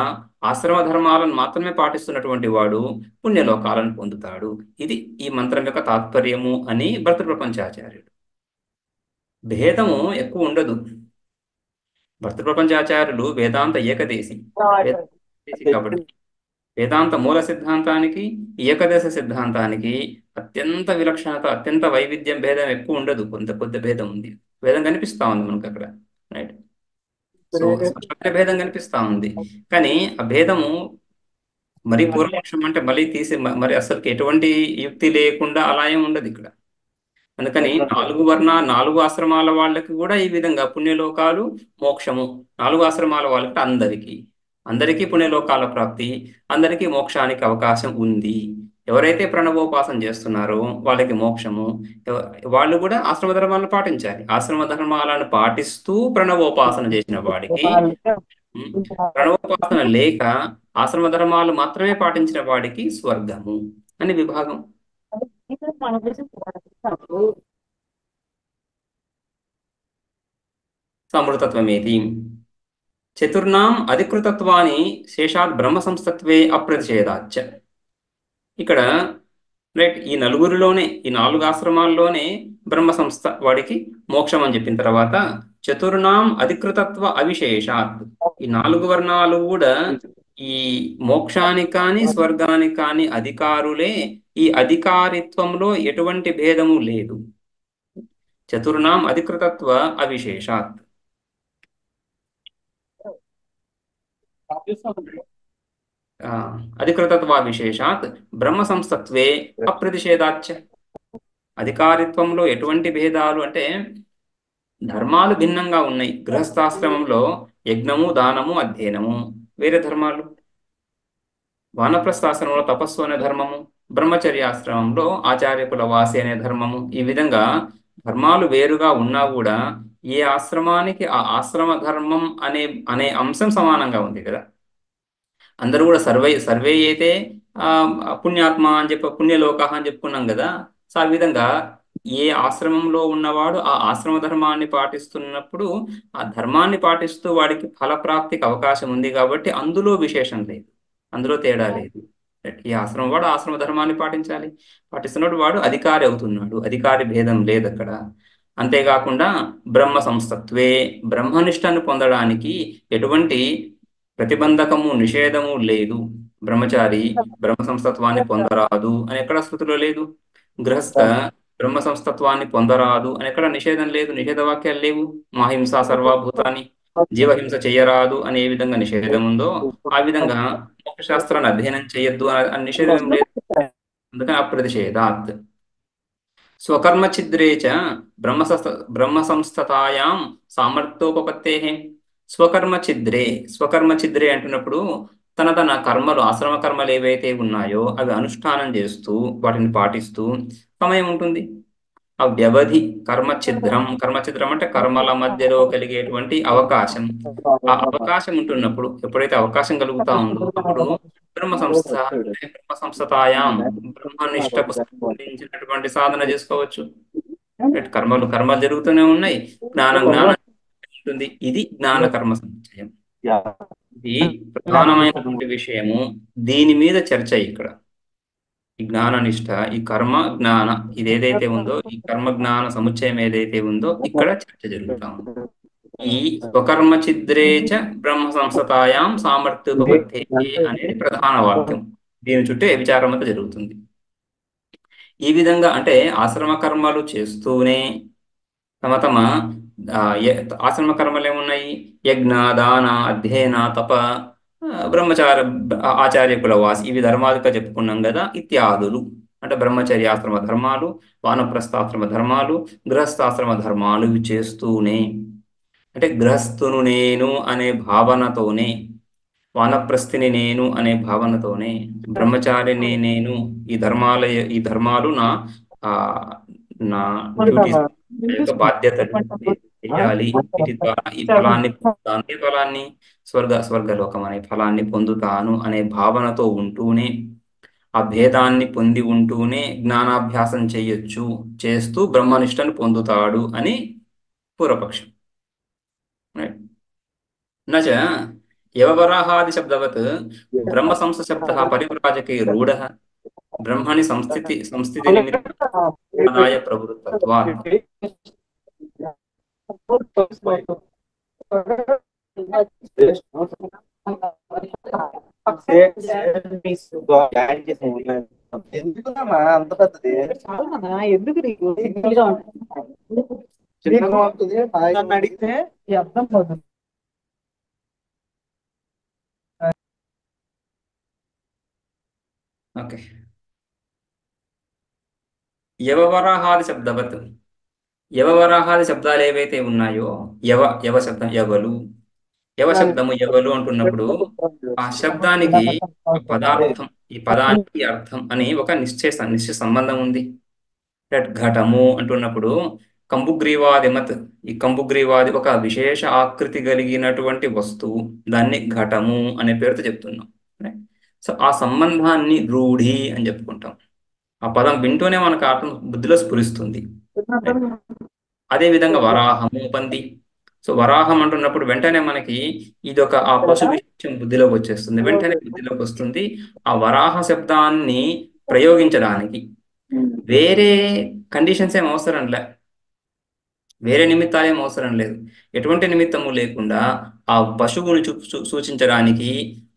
ఆశ్రమ ధర్మాలను మాత్రమే పాటిస్తున్నటువంటి వాడు పుణ్యలోకాలను పొందుతాడు. ఇది ఈ మంత్రం యొక్క తాత్పర్యము అని భర్తృప్రపంచాచార్యుడు. భేదము ఎక్కువ ఉండదు. భర్తృప్రపంచాచార్యులు వేదాంత ఏకదేశి కాబట్టి వేదాంత మూల సిద్ధాంతానికి, ఏకదేశ సిద్ధాంతానికి అత్యంత విలక్షణత, అత్యంత వైవిధ్యం, భేదం ఎక్కువ ఉండదు. కొద్ది భేదం ఉంది. భేదం కనిపిస్తా ఉంది మనకు అక్కడ, రైట్. సో స్పష్టమైన భేదం కనిపిస్తా ఉంది. కానీ ఆ భేదము మరి పూర్వపక్షం అంటే మళ్ళీ తీసి మరి అసలుకి ఎటువంటి యుక్తి లేకుండా అలా ఏం ఉండదు ఇక్కడ. అందుకని నాలుగు ఆశ్రమాల వాళ్ళకి కూడా ఈ విధంగా పుణ్యలోకాలు, మోక్షము. నాలుగు ఆశ్రమాల వాళ్ళకి అందరికీ పుణ్యలోకాల ప్రాప్తి, అందరికీ మోక్షానికి అవకాశం ఉంది. ఎవరైతే ప్రణవోపాసన చేస్తున్నారో వాళ్ళకి మోక్షము. వాళ్ళు కూడా ఆశ్రమ ధర్మాలను పాటించాలి. ఆశ్రమ ధర్మాలను పాటిస్తూ ప్రణవోపాసన చేసిన వాడికి, ప్రణవోపాసన లేక ఆశ్రమ ధర్మాలు మాత్రమే పాటించిన వాడికి స్వర్గము అని విభాగం. సమృతత్వమేతి చతుర్నాం అధికృతత్వాన్ని శేషాత్ బ్రహ్మ సంస్థత్వే అప్రతిషేధాచ్చ. ఇక్కడ రైట్, ఈ నలుగురిలోనే, ఈ నాలుగు ఆశ్రమాల్లోనే బ్రహ్మ సంస్థ వాడికి మోక్షం అని చెప్పిన తర్వాత చతుర్నాం అధికృతత్వ అవిశేషాత్, ఈ నాలుగు వర్ణాలు కూడా ఈ మోక్షానికి కానీ స్వర్గానికి కానీ అధికారులే. ఈ అధికారిత్వంలో ఎటువంటి భేదము లేదు. చతుర్నాం అధికృతత్వ అవిశేషాత్. అధికృతత్వ విశేషాత్ బ్రహ్మ సంస్థత్వే అప్రతిషేధాచ్చ. అధికారిత్వంలో ఎటువంటి భేదాలు అంటే ధర్మాలు భిన్నంగా ఉన్నాయి. గృహస్థాశ్రమంలో యజ్ఞము, దానము, అధ్యయనము వేరే ధర్మాలు. వానప్రస్థాశ్రమంలో తపస్సు అనే ధర్మము, బ్రహ్మచర్యాశ్రమంలో ఆచార్యకుల వాసి అనే ధర్మము. ఈ విధంగా ధర్మాలు వేరుగా ఉన్నా కూడా ఏ ఆశ్రమానికి ఆ ఆశ్రమ ధర్మం అనే అనే అంశం సమానంగా ఉంది కదా. అందరూ కూడా సర్వే అయితే ఆ పుణ్యాత్మ అని చెప్పి పుణ్యలోక అని చెప్పుకున్నాం కదా. సో ఆ విధంగా ఏ ఆశ్రమంలో ఉన్నవాడు ఆ ఆశ్రమ ధర్మాన్ని పాటిస్తున్నప్పుడు ఆ ధర్మాన్ని పాటిస్తూ వాడికి ఫలప్రాప్తికి అవకాశం ఉంది కాబట్టి అందులో విశేషం లేదు, అందులో తేడా లేదు. ఈ ఆశ్రమం వాడు ఆశ్రమ ధర్మాన్ని పాటించాలి, పాటిస్తున్నప్పుడు వాడు అధికారి అవుతున్నాడు, అధికారి భేదం లేదు అక్కడ. అంతేకాకుండా బ్రహ్మ సంస్థత్వే, బ్రహ్మనిష్టాన్ని పొందడానికి ఎటువంటి ప్రతిబంధకము నిషేధము లేదు. బ్రహ్మచారి బ్రహ్మ సంస్థత్వాన్ని పొందరాదు అని ఎక్కడ శృతిలో లేదు. గృహస్థ బ్రహ్మ సంస్థత్వాన్ని పొందరాదు అని ఎక్కడ నిషేధం లేదు, నిషేధ వాక్యాలు లేవు. మాహింస సర్వభూతాన్ని, జీవహింస చెయ్యరాదు అని ఏ విధంగా నిషేధం ఉందో ఆ విధంగా మోక్షశాస్త్రాన్ని అధ్యయనం చేయొద్దు అని నిషేధం ఏం లేదు. అందుకని అప్రతిషేధాత్. స్వకర్మఛిద్రే చ బ్రహ్మ సంస్థతాయాం సామర్థ్యోపపత్తే. స్వకర్మఛిద్రే, స్వకర్మఛిద్రే అంటున్నప్పుడు తన కర్మలు, ఆశ్రమ కర్మలు ఏవైతే ఉన్నాయో అవి అనుష్ఠానం చేస్తూ వాటిని పాటిస్తూ సమయం ఉంటుంది. ఆ వ్యవధి కర్మఛిద్రం అంటే కర్మల మధ్యలో కలిగేటువంటి అవకాశం. ఆ అవకాశం ఉంటున్నప్పుడు, ఎప్పుడైతే అవకాశం కలుగుతా ఉందో అప్పుడు బ్రహ్మ సంస్థతాయాం బ్రహ్మనిష్టకు సంబంధించినటువంటి సాధన చేసుకోవచ్చు. కర్మలు జరుగుతూనే ఉన్నాయి, జ్ఞానం ఉంటుంది. ఇది జ్ఞాన కర్మ సముచ్చయం. ఇది ప్రధానమైనటువంటి విషయము. దీని మీద చర్చ ఇక్కడ. ఈ జ్ఞాననిష్ట, ఈ కర్మ జ్ఞాన, ఇది ఏదైతే ఉందో ఈ కర్మ జ్ఞాన సముచ్చయం ఏదైతే ఉందో ఇక్కడ చర్చ జరుగుతా ఉంది. ఈ స్వకర్మఛిద్రేచ బ్రహ్మ సంస్థతాయాం సామర్థ్యోపపత్తే అనేది ప్రధాన వాక్యం. దీని చుట్టే విచారం అంతా జరుగుతుంది. ఈ విధంగా అంటే ఆశ్రమ కర్మలు చేస్తూనే తమ ఆశ్రమ కర్మలు ఏమున్నాయి? యజ్ఞ, దాన, అధ్యయన, తప, బ్రహ్మచార, ఆచార్యకుల వాసి, ఇవి ధర్మాలుగా చెప్పుకున్నాం కదా. ఇత్యాదులు అంటే బ్రహ్మచర్యాశ్రమ ధర్మాలు, వానప్రస్థాశ్రమ ధర్మాలు, గృహస్థాశ్రమ ధర్మాలు ఇవి చేస్తూనే, అంటే గృహస్థును నేను అనే భావనతోనే, వానప్రస్థిని నేను అనే భావనతోనే, బ్రహ్మచారిని నేను, ఈ ధర్మాలు నా డ్యూటీస్, యొక్క బాధ్యత చేయాలి. వీటి ద్వారా ఈ ఫలాన్ని స్వర్గలోకం అనే ఫలాన్ని పొందుతాను అనే భావనతో ఉంటూనే, ఆ భేదాన్ని పొంది ఉంటూనే జ్ఞానాభ్యాసం చేయొచ్చు, చేస్తూ బ్రహ్మనిష్టను పొందుతాడు అని పూర్వపక్షం. నచ యవవరాహాది శబ్దవత్ బ్రహ్మ సంస్థ శబ్ద పరివ్రాజకే రూఢ బ్రహ్మణి సంస్థితి నిమిత్తాయ ప్రవృత్తత్వాత్. ఎందుకున్నా అంత పెద్దది? ఎందుకు నీకు చిన్నగా ఉంటుంది, నన్ను అడిగితే అర్థం అవుతుంది. ఓకే. యవవరాహాది శబ్దవత్, యవవరాహాది శబ్దాలు ఏవైతే ఉన్నాయో, యవ శబ్దం ఎవలు, యవ శబ్దము ఎవలు అంటున్నప్పుడు ఆ శబ్దానికి పదార్థం, ఈ పదానికి అర్థం అని ఒక నిశ్చయ సంబంధం ఉంది. ఘటము అంటున్నప్పుడు కంబుగ్రీవాదిమత్, ఈ కంబుగ్రీవాది ఒక విశేష ఆకృతి కలిగినటువంటి వస్తువు, దాన్ని ఘటము అనే పేరుతో చెప్తున్నాం. సో ఆ సంబంధాన్ని రూఢి అని చెప్పుకుంటాం. ఆ పదం వింటూనే మనకు అర్థం బుద్ధిలో స్ఫురిస్తుంది. అదే విధంగా వరాహము, పంది. సో వరాహం అంటున్నప్పుడు వెంటనే మనకి ఇదొక ఆ పశు విషయం బుద్ధిలోకి వచ్చేస్తుంది, వెంటనే బుద్ధిలోకి వస్తుంది. ఆ వరాహ శబ్దాన్ని ప్రయోగించడానికి వేరే కండిషన్స్ ఏం అవసరం లే, వేరే నిమిత్తాలు ఏం అవసరం లేదు. ఎటువంటి నిమిత్తము లేకుండా ఆ పశువుని సూచించడానికి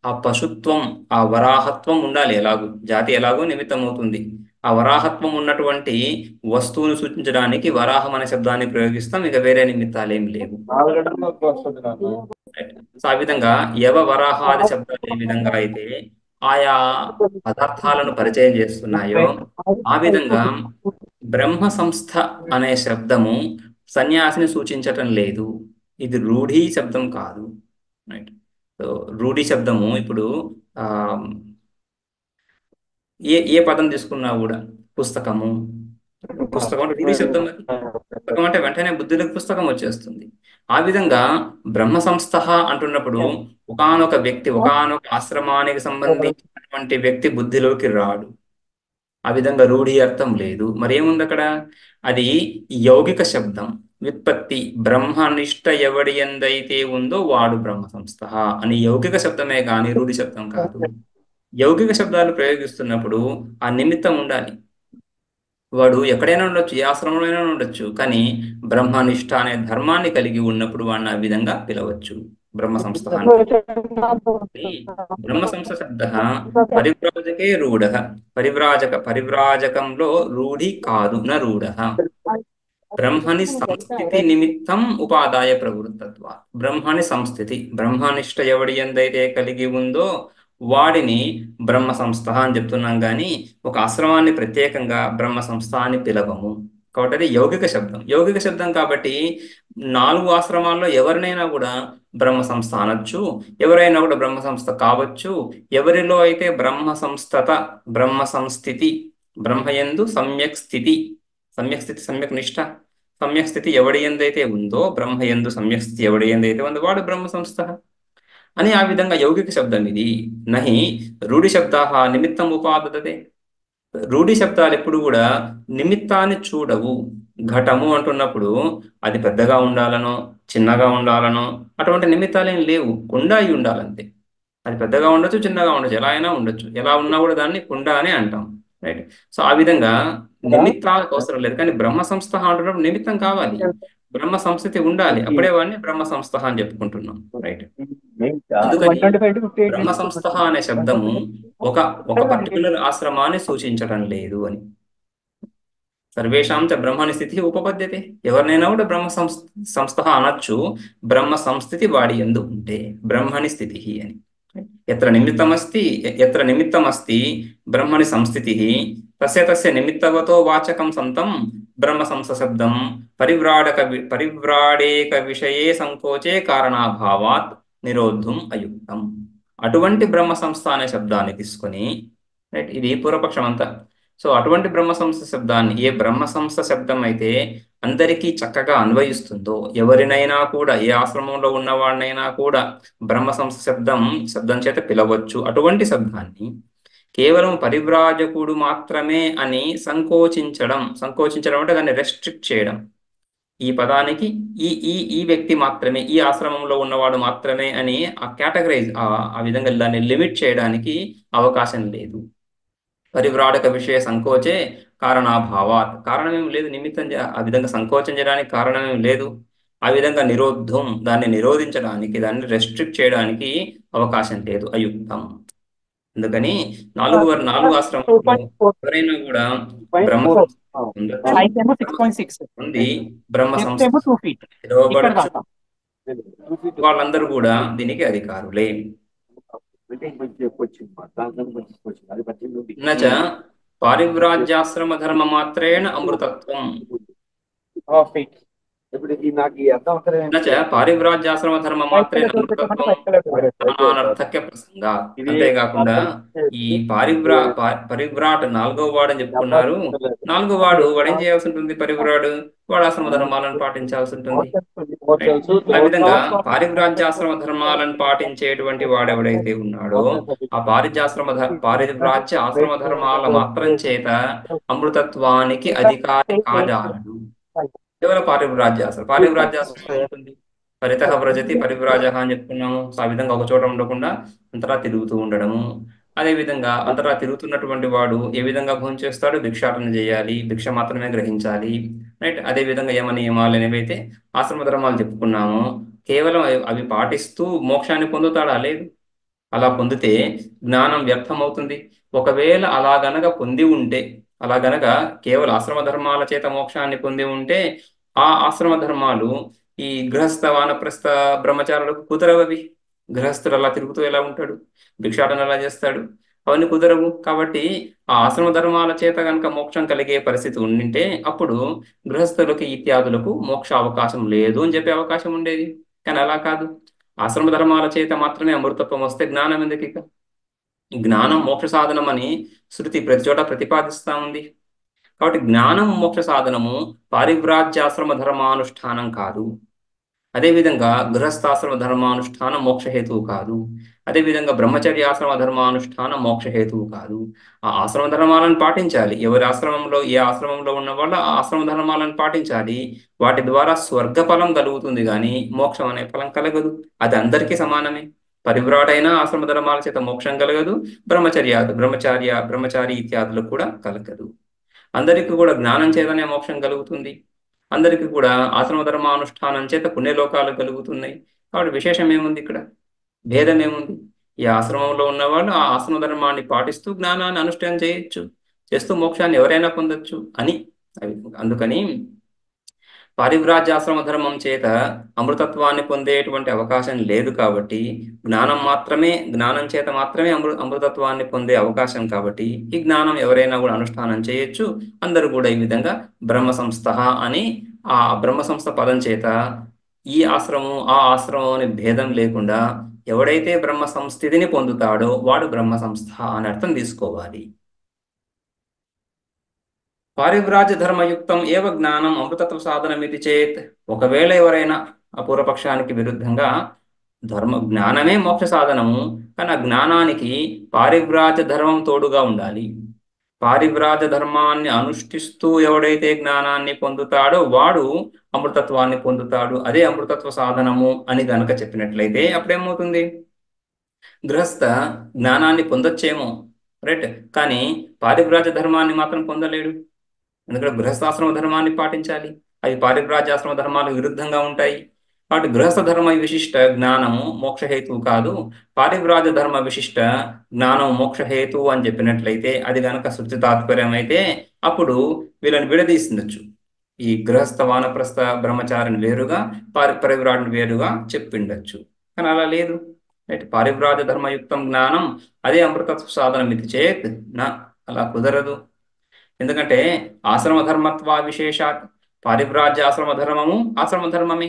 ఆ పశుత్వం, ఆ వరాహత్వం ఉండాలి. ఎలాగూ జాతి ఎలాగో నిమిత్తం అవుతుంది. ఆ వరాహత్వం ఉన్నటువంటి వస్తువును సూచించడానికి వరాహం అనే శబ్దాన్ని ప్రయోగిస్తాం, ఇక వేరే నిమిత్తాలు ఏం లేవు. సో ఆ విధంగా యవ వరాహాది శబ్దాలు ఏ విధంగా అయితే ఆయా పదార్థాలను పరిచయం చేస్తున్నాయో ఆ విధంగా బ్రహ్మ సంస్థ అనే శబ్దము సన్యాసిని సూచించటం లేదు. ఇది రూఢి శబ్దం కాదు. రైట్. సో రూఢి శబ్దము ఇప్పుడు ఆ, ఏ ఏ పదం తీసుకున్నా కూడా పుస్తకము, పుస్తకం అంటే రూఢి శబ్దం అది. పుస్తకం అంటే వెంటనే బుద్ధిలోకి పుస్తకం వచ్చేస్తుంది. ఆ విధంగా బ్రహ్మ సంస్థ అంటున్నప్పుడు ఒకానొక వ్యక్తి, ఒకానొక ఆశ్రమానికి సంబంధించినటువంటి వ్యక్తి బుద్ధిలోకి రాడు. ఆ విధంగా రూఢి అర్థం లేదు. మరి ఏముంది అక్కడ? అది యౌగిక శబ్దం. వ్యుత్పత్తి బ్రహ్మనిష్ట ఎవడి ఎందైతే ఉందో వాడు బ్రహ్మ సంస్థ అని యౌగిక శబ్దమే కానీ రూఢి శబ్దం కాదు. యౌగిక శబ్దాలు ప్రయోగిస్తున్నప్పుడు ఆ నిమిత్తం ఉండాలి. వాడు ఎక్కడైనా ఉండొచ్చు, ఏ ఆశ్రమంలోనైనా ఉండొచ్చు, కానీ బ్రహ్మనిష్ట అనే ధర్మాన్ని కలిగి ఉన్నప్పుడు వాడిని ఆ విధంగా పిలవచ్చు బ్రహ్మ సంస్థ అని. బ్రహ్మ సంస్థ శబ్ద పరివ్రాజకే రూఢ. పరివ్రాజకంలో రూఢి కాదు, న రూఢ. బ్రహ్మని సంస్థితి నిమిత్తం ఉపాదాయ ప్రవృత్తత్వ. బ్రహ్మని సంస్థితి, బ్రహ్మనిష్ట ఎవడి ఎందైతే కలిగి ఉందో వాడిని బ్రహ్మ సంస్థ అని చెప్తున్నాం, కానీ ఒక ఆశ్రమాన్ని ప్రత్యేకంగా బ్రహ్మ సంస్థ అని పిలవము. కాబట్టి అది యౌగిక శబ్దం. యౌగిక శబ్దం కాబట్టి 4 ఆశ్రమాల్లో ఎవరినైనా కూడా బ్రహ్మ సంస్థ అనొచ్చు, ఎవరైనా కూడా బ్రహ్మ సంస్థ కావచ్చు. ఎవరిలో అయితే బ్రహ్మ సంస్థత, బ్రహ్మ సంస్థితి, బ్రహ్మయందు సమ్యక్ స్థితి, సమ్యక్ స్థితి సమ్యక్ నిష్ఠ, సమ్యక్ స్థితి ఎవడి ఎందైతే ఉందో, బ్రహ్మయందు సమ్యక్ స్థితి ఎవడి ఎందైతే ఉందో వాడు బ్రహ్మ సంస్థ అని. ఆ విధంగా యౌగిక శబ్దం ఇది. నహి రూఢి శబ్దా నిమిత్తం ఉపాదతే. రూఢి శబ్దాలు ఎప్పుడు కూడా నిమిత్తాన్ని చూడవు. ఘటము అంటున్నప్పుడు అది పెద్దగా ఉండాలనో చిన్నగా ఉండాలనో అటువంటి నిమిత్తాలు ఏం లేవు. కుండ అయి ఉండాలంతే. అది పెద్దగా ఉండొచ్చు, చిన్నగా ఉండొచ్చు, ఎలా అయినా ఉండొచ్చు. ఎలా ఉన్నా కూడా దాన్ని కుండ అని అంటాం. రైట్. సో ఆ విధంగా నిమిత్తాలకు అవసరం లేదు. కానీ బ్రహ్మ సంస్థ అంటున్నప్పుడు నిమిత్తం కావాలి, బ్రహ్మ సంస్థితి ఉండాలి. అప్పుడే వాడిని బ్రహ్మ సంస్థ అని చెప్పుకుంటున్నాం. రైట్. అందుకని బ్రహ్మ సంస్థ అనే శబ్దము ఒక ఒక పర్టికులర్ ఆశ్రమాన్ని సూచించడం లేదు అని. సర్వేషాం చ బ్రహ్మని స్థితి ఉపపద్యతే. ఎవరినైనా కూడా బ్రహ్మ సంస్థ అనొచ్చు, బ్రహ్మ సంస్థితి వాడి యందు ఉంటే బ్రహ్మని స్థితి అని. ఎత్ర నిమిత్తమస్తి బ్రహ్మని సంస్థితి తస్య తస్య నిమిత్తవతో వాచకం సంతం బ్రహ్మ సంస్థ శబ్దం పరివ్రాడేక విషయే సంకోచే కారణాభావాత్ నిరోద్ధం అయుక్తం. అటువంటి బ్రహ్మ సంస్థ అనే శబ్దాన్ని తీసుకొని, రైట్, ఇది పూర్వపక్షం అంతా. సో అటువంటి బ్రహ్మ సంస్థ శబ్దాన్ని, ఏ బ్రహ్మ సంస్థ శబ్దం అయితే అందరికీ చక్కగా అన్వయిస్తుందో, ఎవరినైనా కూడా ఏ ఆశ్రమంలో ఉన్నవాడినైనా కూడా బ్రహ్మ సంస్థ శబ్దం చేత పిలవచ్చు. అటువంటి శబ్దాన్ని కేవలం పరివ్రాజకుడు మాత్రమే అని సంకోచించడం అంటే దాన్ని రెస్ట్రిక్ట్ చేయడం. ఈ పదానికి ఈ ఈ ఈ వ్యక్తి మాత్రమే, ఈ ఆశ్రమంలో ఉన్నవాడు మాత్రమే అని ఆ కేటగరైజ్, ఆ విధంగా దాన్ని లిమిట్ చేయడానికి అవకాశం లేదు. పరివ్రాడక విషయ సంకోచే కారణాభావాత్. కారణమేం లేదు, నిమిత్తం ఆ విధంగా సంకోచం చేయడానికి కారణమేం లేదు. ఆ విధంగా నిరోద్ధం, దాన్ని నిరోధించడానికి, దాన్ని రెస్ట్రిక్ట్ చేయడానికి అవకాశం లేదు, అయుక్తం. అందుకని 4 ఆశ్రమాల్లో ఎవరైనా కూడా బ్రహ్మ ఉంది, బ్రహ్మ సంస్థ పిలువబడచ్చు. వాళ్ళందరూ కూడా దీనికి అధికారులే. నచ పారివ్రాజ్యాశ్రమ ధర్మ మాత్రేణ అమృతత్వం. నచ పారివ్రాజ్యాశ్రమ ధర్మ మాత్రేణ అమృతత్వం నానానర్థక్య ప్రసంగా. అంతేకాకుండా ఈ పరివ్రాట్ 4వ వాడు అని చెప్పుకున్నారు. 4వ వాడు ఏం చేయాల్సి ఉంటుంది? పరివ్రాడు వాడు ఆశ్రమ ధర్మాలను పాటించాల్సి ఉంటుంది. ఆ విధంగా పారివ్రాజ్యాశ్రమ ధర్మాలను పాటించేటువంటి వాడెవడైతే ఉన్నాడో ఆ పారివ్రాజ్య ఆశ్రమ ధర్మాల మాత్రం చేత అమృతత్వానికి అధికారి కాజాలడు. కేవలం పారివ్రాజ్యాశ్రమం ఉంటుంది. పరితః వ్రజతి పరివ్రాజ అని చెప్పుకున్నాము. సో ఆ విధంగా ఒక చోట ఉండకుండా అంతటా తిరుగుతూ ఉండడము. అదే విధంగా అంతటా తిరుగుతున్నటువంటి వాడు ఏ విధంగా భోజనం చేస్తాడు? భిక్షాటన చేయాలి, భిక్ష మాత్రమే గ్రహించాలి. రైట్. అదే విధంగా యమ నియమాలు ఏవైతే ఆశ్రమ ధర్మాలు చెప్పుకున్నామో కేవలం అవి పాటిస్తూ మోక్షాన్ని పొందుతాడా? లేదు. అలా పొందితే జ్ఞానం వ్యర్థమవుతుంది. ఒకవేళ అలా గనక పొంది ఉంటే, అలా గనక కేవలం ఆశ్రమ ధర్మాల చేత మోక్షాన్ని పొంది ఉంటే ఆ ఆశ్రమ ధర్మాలు ఈ గృహస్థ వానప్రస్థ బ్రహ్మచారులకు కుదరవవి. గృహస్థుడు అలా తిరుగుతూ ఎలా ఉంటాడు? భిక్షాటన ఎలా చేస్తాడు? అవన్నీ కుదరవు. కాబట్టి ఆ ఆశ్రమ ధర్మాల చేత కనుక మోక్షం కలిగే పరిస్థితి ఉండింటే అప్పుడు గృహస్థులకి ఇత్యాదులకు మోక్ష అవకాశం లేదు అని చెప్పే అవకాశం ఉండేది. కానీ అలా కాదు. ఆశ్రమ ధర్మాల చేత మాత్రమే అమృతత్వం వస్తే జ్ఞానం ఎందుకు ఇక? జ్ఞానం మోక్ష సాధనం అని శృతి ప్రతి చోట ప్రతిపాదిస్తా ఉంది. కాబట్టి జ్ఞానం మోక్ష సాధనము, పారివ్రాజ్యాశ్రమ ధర్మానుష్ఠానం కాదు. అదేవిధంగా గృహస్థాశ్రమ ధర్మానుష్ఠానం మోక్షహేతువు కాదు. అదేవిధంగా బ్రహ్మచర్యాశ్రమ ధర్మానుష్ఠానం మోక్షహేతువు కాదు. ఆ ఆశ్రమ ధర్మాలను పాటించాలి. ఎవరి ఆశ్రమంలో ఏ ఆశ్రమంలో ఉన్న వాళ్ళు ఆ ఆశ్రమ ధర్మాలను పాటించాలి. వాటి ద్వారా స్వర్గ ఫలం కలుగుతుంది కానీ మోక్షం అనే ఫలం కలగదు. అది అందరికీ సమానమే. పరివ్రాటైన ఆశ్రమ ధర్మాల చేత మోక్షం కలగదు. బ్రహ్మచారి ఇత్యాదులకు కూడా కలగదు. అందరికీ కూడా జ్ఞానం చేతనే మోక్షం కలుగుతుంది. అందరికీ కూడా ఆశ్రమ ధర్మానుష్ఠానం చేత పుణ్యలోకాలు కలుగుతున్నాయి. కాబట్టి విశేషం ఏముంది ఇక్కడ? భేదం ఏముంది? ఈ ఆశ్రమంలో ఉన్నవాళ్ళు ఆ ఆశ్రమ ధర్మాన్ని పాటిస్తూ జ్ఞానాన్ని అనుష్ఠానం చేయొచ్చు, చేస్తూ మోక్షాన్ని ఎవరైనా పొందొచ్చు అని. అందుకని పారివ్రాజ్యాశ్రమ ధర్మం చేత అమృతత్వాన్ని పొందేటువంటి అవకాశం లేదు. కాబట్టి జ్ఞానం చేత మాత్రమే అమృతత్వాన్ని పొందే అవకాశం. కాబట్టి ఈ జ్ఞానం ఎవరైనా కూడా అనుష్ఠానం చేయొచ్చు. అందరూ కూడా ఈ విధంగా బ్రహ్మ సంస్థ అని ఆ బ్రహ్మ సంస్థ పదం చేత ఈ ఆశ్రమం ఆ ఆశ్రమం అనే భేదం లేకుండా ఎవడైతే బ్రహ్మ సంస్థితిని పొందుతాడో వాడు బ్రహ్మ సంస్థ అని అర్థం తీసుకోవాలి. పారివ్రాజ్య ధర్మయుక్తం ఏవ జ్ఞానం అమృతత్వ సాధనమితి చేత్. ఒకవేళ ఎవరైనా ఆ పూర్వపక్షానికి విరుద్ధంగా జ్ఞానమే మోక్ష సాధనము, కానీ ఆ జ్ఞానానికి పారివ్రాజ్య ధర్మం తోడుగా ఉండాలి. పారివ్రాజ్య ధర్మాన్ని అనుష్ఠిస్తూ ఎవడైతే జ్ఞానాన్ని పొందుతాడో వాడు అమృతత్వాన్ని పొందుతాడు. అదే అమృతత్వ సాధనము అని గనక చెప్పినట్లయితే అప్పుడేమవుతుంది? గృహస్థ జ్ఞానాన్ని పొందొచ్చేమో, రైట్, కానీ పారివ్రాజ్య ధర్మాన్ని మాత్రం పొందలేడు. ఎందుకంటే గృహస్థాశ్రమ ధర్మాన్ని పాటించాలి. అవి పారివ్రాజ్యాశ్రమ ధర్మాలకు విరుద్ధంగా ఉంటాయి. కాబట్టి గృహస్థ ధర్మ విశిష్ట జ్ఞానము మోక్షహేతువు కాదు, పారివ్రాజ్య ధర్మ విశిష్ట జ్ఞానం మోక్షహేతువు అని చెప్పినట్లయితే అది గనక శృతి తాత్పర్యం అయితే అప్పుడు వీళ్ళని విడదీసిందొచ్చు. ఈ గృహస్థ వానప్రస్థ బ్రహ్మచారిని వేరుగా పరివ్రాజుని వేరుగా చెప్పిండొచ్చు. కానీ అలా లేదు. రైట్, పారివ్రాజ్య ధర్మయుక్తం జ్ఞానం అదే అమృతత్వ సాధనం ఇది చేత్ నా, అలా కుదరదు. ఎందుకంటే ఆశ్రమ ధర్మత్వ విశేషాత్ పారివ్రాజ్యాశ్రమ ధర్మము ఆశ్రమ ధర్మమే.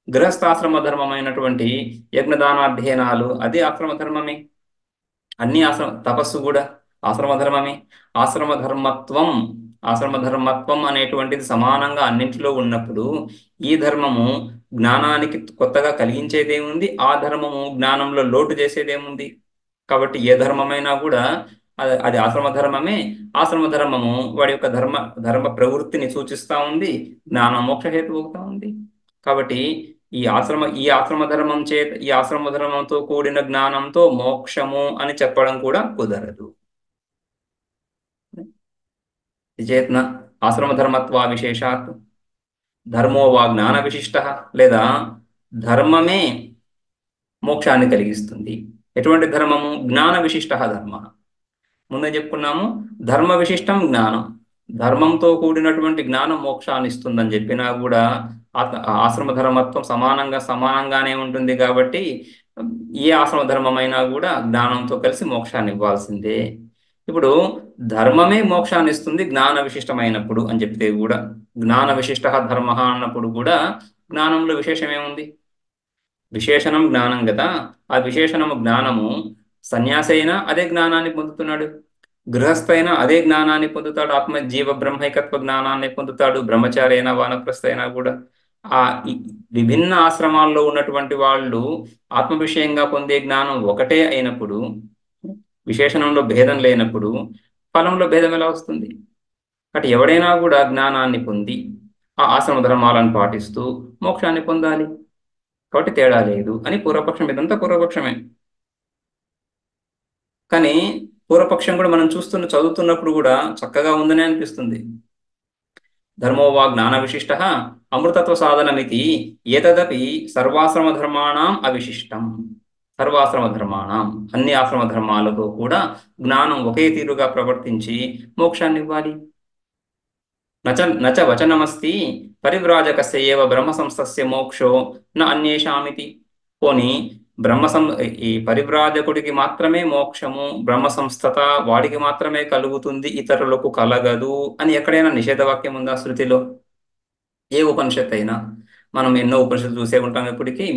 గృహస్థాశ్రమ ధర్మమైనటువంటి యజ్ఞదానాధ్యయనాలు అది ఆశ్రమ ధర్మమే. అన్ని తపస్సు కూడా ఆశ్రమ ధర్మమే. ఆశ్రమ ధర్మత్వం అనేటువంటిది సమానంగా అన్నింటిలో ఉన్నప్పుడు ఈ ధర్మము జ్ఞానానికి కొత్తగా కలిగించేదేముంది, ఆ ధర్మము జ్ఞానంలో లోటు చేసేదేముంది. కాబట్టి ఏ ధర్మమైనా కూడా అది ఆశ్రమ ధర్మమే. ఆశ్రమ ధర్మము వాడి యొక్క ధర్మ ప్రవృత్తిని సూచిస్తూ ఉంది, జ్ఞానం మోక్షహేతు అవుతా ఉంది. కాబట్టి ఈ ఆశ్రమ ధర్మంతో కూడిన జ్ఞానంతో మోక్షము అని చెప్పడం కూడా కుదరదు. చేతన ఆశ్రమ ధర్మత్వ విశేషాత్ ధర్మో వా జ్ఞాన విశిష్ట, లేదా ధర్మమే మోక్షాన్ని కలిగిస్తుంది. ఎటువంటి ధర్మము? జ్ఞాన విశిష్ట ధర్మ. ముందే చెప్పుకున్నాము, ధర్మ విశిష్టం జ్ఞానం. ధర్మంతో కూడినటువంటి జ్ఞానం మోక్షాన్ని ఇస్తుందని చెప్పినా కూడా ఆశ్రమ ధర్మత్వం సమానంగానే ఉంటుంది. కాబట్టి ఏ ఆశ్రమ ధర్మమైనా కూడా జ్ఞానంతో కలిసి మోక్షాన్ని ఇవ్వాల్సిందే. ఇప్పుడు ధర్మమే మోక్షాన్ని ఇస్తుంది జ్ఞాన విశిష్టమైనప్పుడు అని చెప్తే కూడా, జ్ఞాన విశిష్ట ధర్మ అన్నప్పుడు కూడా జ్ఞానంలో విశేషం ఏముంది? విశేషణం జ్ఞానం కదా. ఆ విశేషణము జ్ఞానము సన్యాసి అయినా అదే జ్ఞానాన్ని పొందుతున్నాడు, గృహస్థ అయినా అదే జ్ఞానాన్ని పొందుతాడు, జీవ బ్రహ్మైకత్వ జ్ఞానాన్ని పొందుతాడు, బ్రహ్మచారి అయినా వానప్రస్థ అయినా కూడా. ఆ విభిన్న ఆశ్రమాల్లో ఉన్నటువంటి వాళ్ళు ఆత్మ విషయంగా పొందే జ్ఞానం ఒకటే అయినప్పుడు, విశేషణంలో భేదం లేనప్పుడు ఫలంలో భేదం ఎలా వస్తుంది? అటు ఎవడైనా కూడా జ్ఞానాన్ని పొంది ఆ ఆశ్రమ ధర్మాలను పాటిస్తూ మోక్షాన్ని పొందాలి. కాబట్టి తేడా లేదు అని పూర్వపక్షం. ఇదంతా పూర్వపక్షమే. కానీ పూర్వపక్షం కూడా మనం చదువుతున్నప్పుడు కూడా చక్కగా ఉందని అనిపిస్తుంది. ధర్మో వా జ్ఞాన విశిష్ట అమృతత్వ సాధనమితి ఏతదపి సర్వాశ్రమ ధర్మాణం అవిశిష్టం. సర్వాశ్రమ ధర్మాణం, అన్ని ఆశ్రమ ధర్మాలతో కూడా జ్ఞానం ఒకే తీరుగా ప్రవర్తించి మోక్షాన్ని ఇవ్వాలి. నచ వచనమస్తి పరివ్రాజకస్య ఏవ బ్రహ్మ సంస్థస్య మోక్షో న అన్యేషామితి. పోని ఈ పరివ్రాజకుడికి మాత్రమే మోక్షము, బ్రహ్మ సంస్థత వాడికి మాత్రమే కలుగుతుంది, ఇతరులకు కలగదు అని ఎక్కడైనా నిషేధవాక్యం ఉందా శృతిలో? ఏ ఉపనిషత్తు అయినా, మనం ఎన్నో ఉపనిషత్తు చూసే ఉంటాం ఇప్పటికీ,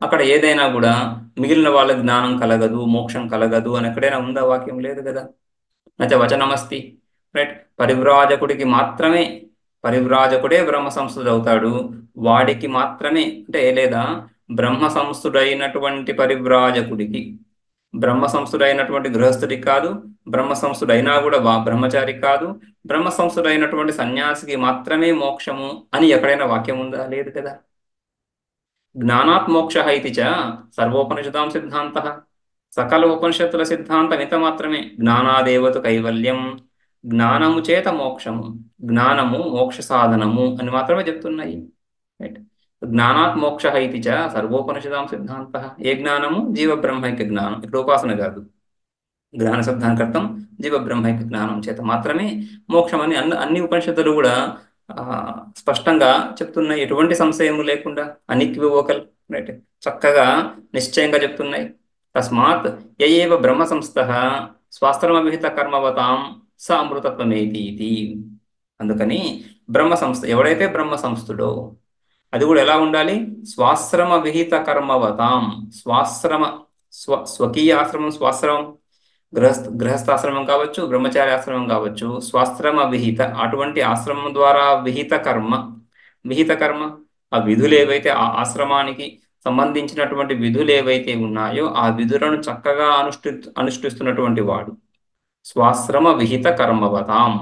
అక్కడ ఏదైనా కూడా మిగిలిన వాళ్ళ జ్ఞానం కలగదు, మోక్షం కలగదు అని ఎక్కడైనా ఉందా? వాక్యం లేదు కదా. నచ వచనమస్తి. రైట్. పరివ్రాజకుడికి మాత్రమే, పరివ్రాజకుడే బ్రహ్మ సంస్థుడు అవుతాడు, వాడికి మాత్రమే అంటే, లేదా బ్రహ్మ సంస్థుడైనటువంటి పరివ్రాజకుడికి, బ్రహ్మ సంస్థుడైనటువంటి గృహస్థుడికి కాదు, బ్రహ్మ సంస్థుడైనా కూడా బ్రహ్మచారి కాదు, బ్రహ్మ సంస్థుడైనటువంటి సన్యాసికి మాత్రమే మోక్షము అని ఎక్కడైనా వాక్యం ఉందా? లేదు కదా. జ్ఞానాత్ మోక్ష ఇది చ సర్వోపనిషదాం సిద్ధాంత. సకల ఉపనిషత్తుల సిద్ధాంతం ఇంత మాత్రమే. జ్ఞానాదేవతు కైవల్యం, జ్ఞానము చేత మోక్షము, జ్ఞానము మోక్ష సాధనము అని మాత్రమే చెప్తున్నాయి. రైట్. జ్ఞానాత్ మోక్ష ఇది చ సర్వోపనిషదాం సిద్ధాంత. ఏ జ్ఞానము? జీవ బ్రహ్మైక్య జ్ఞానం. ఇక్కడ ఉపాసన కాదు, జ్ఞాన శబ్దాంకర్థం జీవ బ్రహ్మైక్య జ్ఞానం చేత మాత్రమే మోక్షం అని అన్ని ఉపనిషత్తులు కూడా స్పష్టంగా చెప్తున్నాయి, ఎటువంటి సంశయము లేకుండా, అనిక్వివోకల్. రైట్. చక్కగా నిశ్చయంగా చెప్తున్నాయి. తస్మాత్ యయేవ బ్రహ్మ సంస్థః స్వాశ్రమవిహిత కర్మవతాం స అమృతత్వమేతి ఇది. అందుకని బ్రహ్మ సంస్థ, ఎవడైతే బ్రహ్మ సంస్థుడో, అది కూడా ఎలా ఉండాలి? స్వాశ్రమ విహిత కర్మవతాం. స్వకీయ ఆశ్రమం, స్వాశ్రమం, గృహస్థాశ్రమం కావచ్చు, బ్రహ్మచారి ఆశ్రమం కావచ్చు, స్వాశ్రమ విహిత, అటువంటి ఆశ్రమం ద్వారా విహిత కర్మ, ఆ విధులు ఏవైతే, ఆ ఆశ్రమానికి సంబంధించినటువంటి విధులు ఏవైతే ఉన్నాయో ఆ విధులను చక్కగా అనుష్ఠిస్తున్నటువంటి వాడు స్వాశ్రమ విహిత కర్మవతాం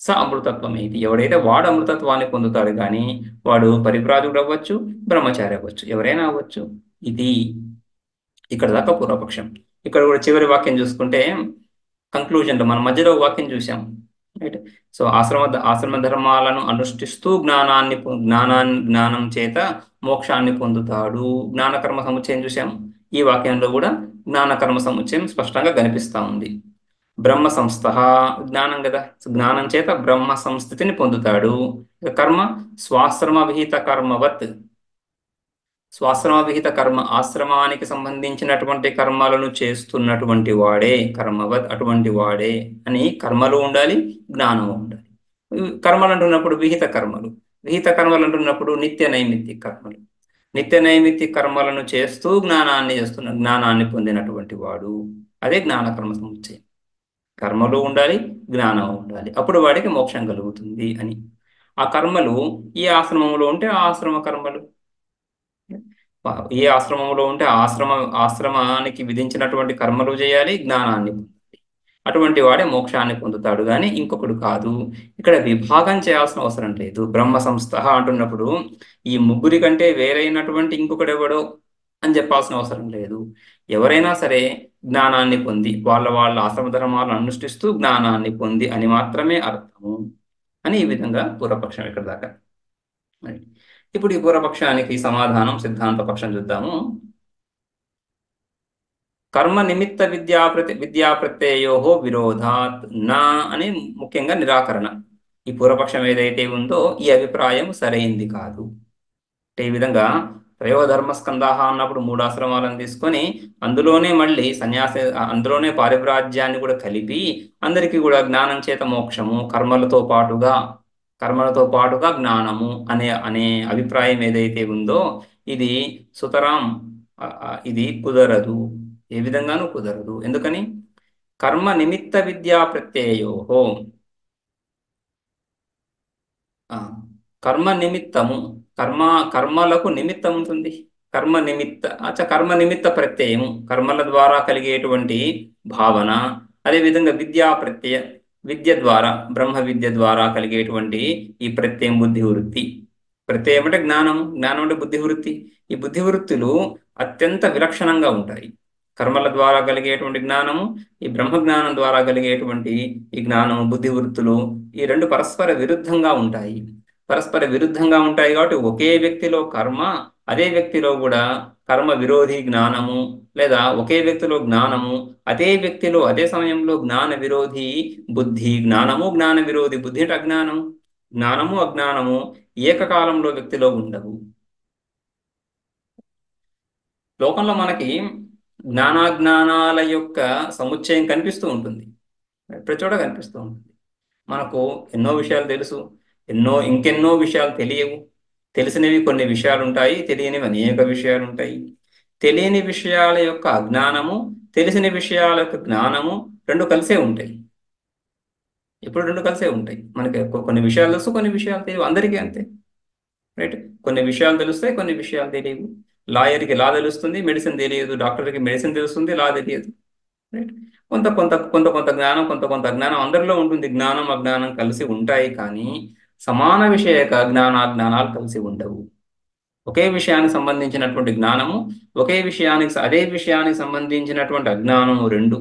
స అమృతత్వం. ఇది ఎవడైతే వాడు అమృతత్వాన్ని పొందుతాడు, కానీ వాడు పరివ్రాజకుడు అవ్వచ్చు, బ్రహ్మచారి అవ్వచ్చు, ఎవరైనా అవ్వచ్చు. ఇది ఇక్కడ దాకా పూర్వపక్షం. ఇక్కడ కూడా చివరి వాక్యం చూసుకుంటే, కంక్లూజన్లో మన మధ్యలో వాక్యం చూసాం. రైట్. సో ఆశ్రమ ధర్మాలను అనుష్ఠిస్తూ జ్ఞానం చేత మోక్షాన్ని పొందుతాడు. జ్ఞానకర్మ సముచ్చయం చూసాం. ఈ వాక్యంలో కూడా జ్ఞానకర్మ సముచ్చయం స్పష్టంగా కనిపిస్తా ఉంది. బ్రహ్మ సంస్థ, జ్ఞానం కదా, జ్ఞానం చేత బ్రహ్మ సంస్థితిని పొందుతాడు. కర్మ స్వాశ్రమ విహిత కర్మవత్, స్వాశ్రమ విహిత కర్మ, ఆశ్రమానికి సంబంధించినటువంటి కర్మలను చేస్తున్నటువంటి వాడే కర్మవత్, అటువంటి వాడే అని. కర్మలు ఉండాలి, జ్ఞానము ఉండాలి. కర్మలు అంటున్నప్పుడు విహిత కర్మలు అంటున్నప్పుడు నిత్య నైమిత్తిక కర్మలు. నిత్య నైమిత్తిక కర్మలను చేస్తూ జ్ఞానాన్ని పొందినటువంటి వాడు, అదే జ్ఞానకర్మ సముచ్చయం. కర్మలు ఉండాలి, జ్ఞానం ఉండాలి, అప్పుడు వాడికి మోక్షం కలుగుతుంది అని. ఆ కర్మలు ఈ ఆశ్రమంలో ఉంటే ఆ ఆశ్రమ కర్మలు, ఏ ఆశ్రమంలో ఉంటే ఆశ్రమానికి విధించినటువంటి కర్మలు చేయాలి, జ్ఞానాన్ని పొందాలి. అటువంటి వాడే మోక్షాన్ని పొందుతాడు, కానీ ఇంకొకడు కాదు. ఇక్కడ విభాగం చేయాల్సిన అవసరం లేదు. బ్రహ్మ సంస్థ అంటున్నప్పుడు ఈ ముగ్గురి కంటే వేరైనటువంటి ఇంకొకడెవడో అని చెప్పాల్సిన అవసరం లేదు. ఎవరైనా సరే జ్ఞానాన్ని పొంది వాళ్ళ ఆశ్రమ ధర్మాలను అనుష్ఠిస్తూ జ్ఞానాన్ని పొంది అని మాత్రమే అర్థము అని. ఈ విధంగా పూర్వపక్షం ఇక్కడ దాకా. ఇప్పుడు ఈ పూర్వపక్షానికి సమాధానం సిద్ధాంత పక్షం చూద్దాము. కర్మ నిమిత్త విద్యా ప్రత్యయో విరోధాత్ నా అని ముఖ్యంగా నిరాకరణ. ఈ పూర్వపక్షం ఏదైతే ఉందో ఈ అభిప్రాయం సరైంది కాదు. ఈ విధంగా త్రయోధర్మస్కందాహ అన్నప్పుడు 3 ఆశ్రమాలను తీసుకొని అందులోనే మళ్ళీ అందులోనే పారివ్రాజ్యాన్ని కూడా కలిపి అందరికీ కూడా జ్ఞానం చేత మోక్షము, కర్మలతో పాటుగా జ్ఞానము అనే అభిప్రాయం ఏదైతే ఉందో ఇది సుతరాం ఇది కుదరదు. ఏ విధంగానూ కుదరదు. ఎందుకని? కర్మ నిమిత్త విద్యా ప్రత్యయో, కర్మ నిమిత్తము, కర్మలకు నిమిత్తం ఉంటుంది. కర్మ నిమిత్త ప్రత్యయము, కర్మల ద్వారా కలిగేటువంటి భావన. అదేవిధంగా విద్యా ప్రత్యయ, విద్య ద్వారా, బ్రహ్మ విద్య ద్వారా కలిగేటువంటి ఈ ప్రత్యయం, బుద్ధి వృత్తి. ప్రత్యయం అంటే జ్ఞానం అంటే బుద్ధి వృత్తి. ఈ బుద్ధి వృత్తులు అత్యంత విలక్షణంగా ఉంటాయి. కర్మల ద్వారా కలిగేటువంటి జ్ఞానము, ఈ బ్రహ్మ జ్ఞానం ద్వారా కలిగేటువంటి ఈ జ్ఞానము, బుద్ధి వృత్తులు, ఈ రెండు పరస్పర విరుద్ధంగా ఉంటాయి. కాబట్టి ఒకే వ్యక్తిలో కర్మ, అదే వ్యక్తిలో కూడా కర్మ విరోధి జ్ఞానము, లేదా ఒకే వ్యక్తిలో జ్ఞానము, అదే వ్యక్తిలో అదే సమయంలో జ్ఞాన విరోధి బుద్ధి, జ్ఞాన విరోధి బుద్ధి అంటే అజ్ఞానము. జ్ఞానము అజ్ఞానము ఏకకాలంలో వ్యక్తిలో ఉండవు. లోకంలో మనకి జ్ఞానాజ్ఞానాల యొక్క సముచ్చయం కనిపిస్తూ ఉంటుంది. ప్రతి చోట కనిపిస్తూ ఉంటుంది. మనకు ఎన్నో విషయాలు తెలుసు, ఇంకెన్నో విషయాలు తెలియవు. తెలిసినవి కొన్ని విషయాలు ఉంటాయి, తెలియనివి అనేక విషయాలు ఉంటాయి. తెలియని విషయాల యొక్క అజ్ఞానము, తెలిసిన విషయాల యొక్క జ్ఞానము రెండు కలిసే ఉంటాయి. ఎప్పుడు రెండు కలిసే ఉంటాయి. మనకి కొన్ని విషయాలు తెలుసు, కొన్ని విషయాలు తెలియవు. అందరికీ అంతే, రైట్? కొన్ని విషయాలు తెలుస్తాయి, కొన్ని విషయాలు తెలియవు. లాయర్కి లా తెలుస్తుంది, మెడిసిన్ తెలియదు. డాక్టర్కి మెడిసిన్ తెలుస్తుంది, లా తెలియదు, రైట్? కొంత కొంత కొంత కొంత జ్ఞానం, కొంత కొంత అజ్ఞానం అందరిలో ఉంటుంది. జ్ఞానం అజ్ఞానం కలిసి ఉంటాయి, కానీ సమాన విషయక జ్ఞానాజ్ఞానాలు కలిసి ఉండవు. ఒకే విషయానికి సంబంధించినటువంటి జ్ఞానము, అదే విషయానికి సంబంధించినటువంటి అజ్ఞానము రెండు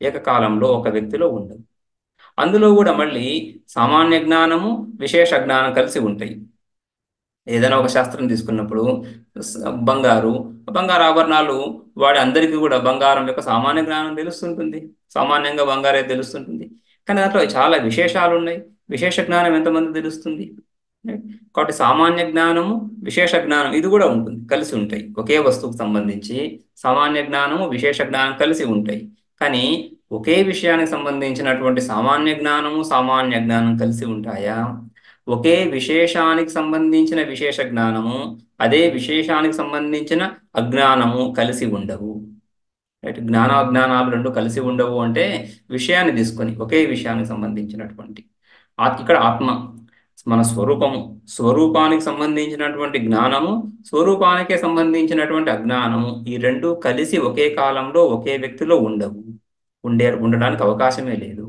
ఏకకాలంలో ఒక వ్యక్తిలో ఉండవు. అందులో కూడా మళ్ళీ సామాన్య జ్ఞానము, విశేష జ్ఞానం కలిసి ఉంటాయి. ఏదైనా ఒక శాస్త్రం తీసుకున్నప్పుడు బంగారు ఆభరణాలు వాడి అందరికీ కూడా బంగారం యొక్క సామాన్య జ్ఞానం తెలుస్తుంటుంది, సామాన్యంగా బంగారే తెలుస్తుంటుంది. కానీ దాంట్లో చాలా విశేషాలు ఉన్నాయి. విశేష జ్ఞానం ఎంతమంది తెలుస్తుంది? కాబట్టి సామాన్య జ్ఞానము, విశేష జ్ఞానం ఇది కూడా ఉంటుంది, కలిసి ఉంటాయి. ఒకే వస్తువుకు సంబంధించి సామాన్య జ్ఞానము, విశేష జ్ఞానం కలిసి ఉంటాయి. కానీ ఒకే విషయానికి సంబంధించినటువంటి సామాన్య జ్ఞానము, సామాన్య జ్ఞానం కలిసి ఉంటాయా? ఒకే విశేషానికి సంబంధించిన విశేష జ్ఞానము, అదే విశేషానికి సంబంధించిన అజ్ఞానము కలిసి ఉండవు, రైట్? జ్ఞానాజ్ఞానాలు రెండు కలిసి ఉండవు అంటే విషయాన్ని తీసుకొని, ఒకే విషయానికి సంబంధించినటువంటి ఇక్కడ ఆత్మ మన స్వరూపానికి సంబంధించినటువంటి జ్ఞానము, స్వరూపానికే సంబంధించినటువంటి అజ్ఞానము, ఈ రెండు కలిసి ఒకే కాలంలో ఒకే వ్యక్తిలో ఉండడానికి అవకాశమే లేదు.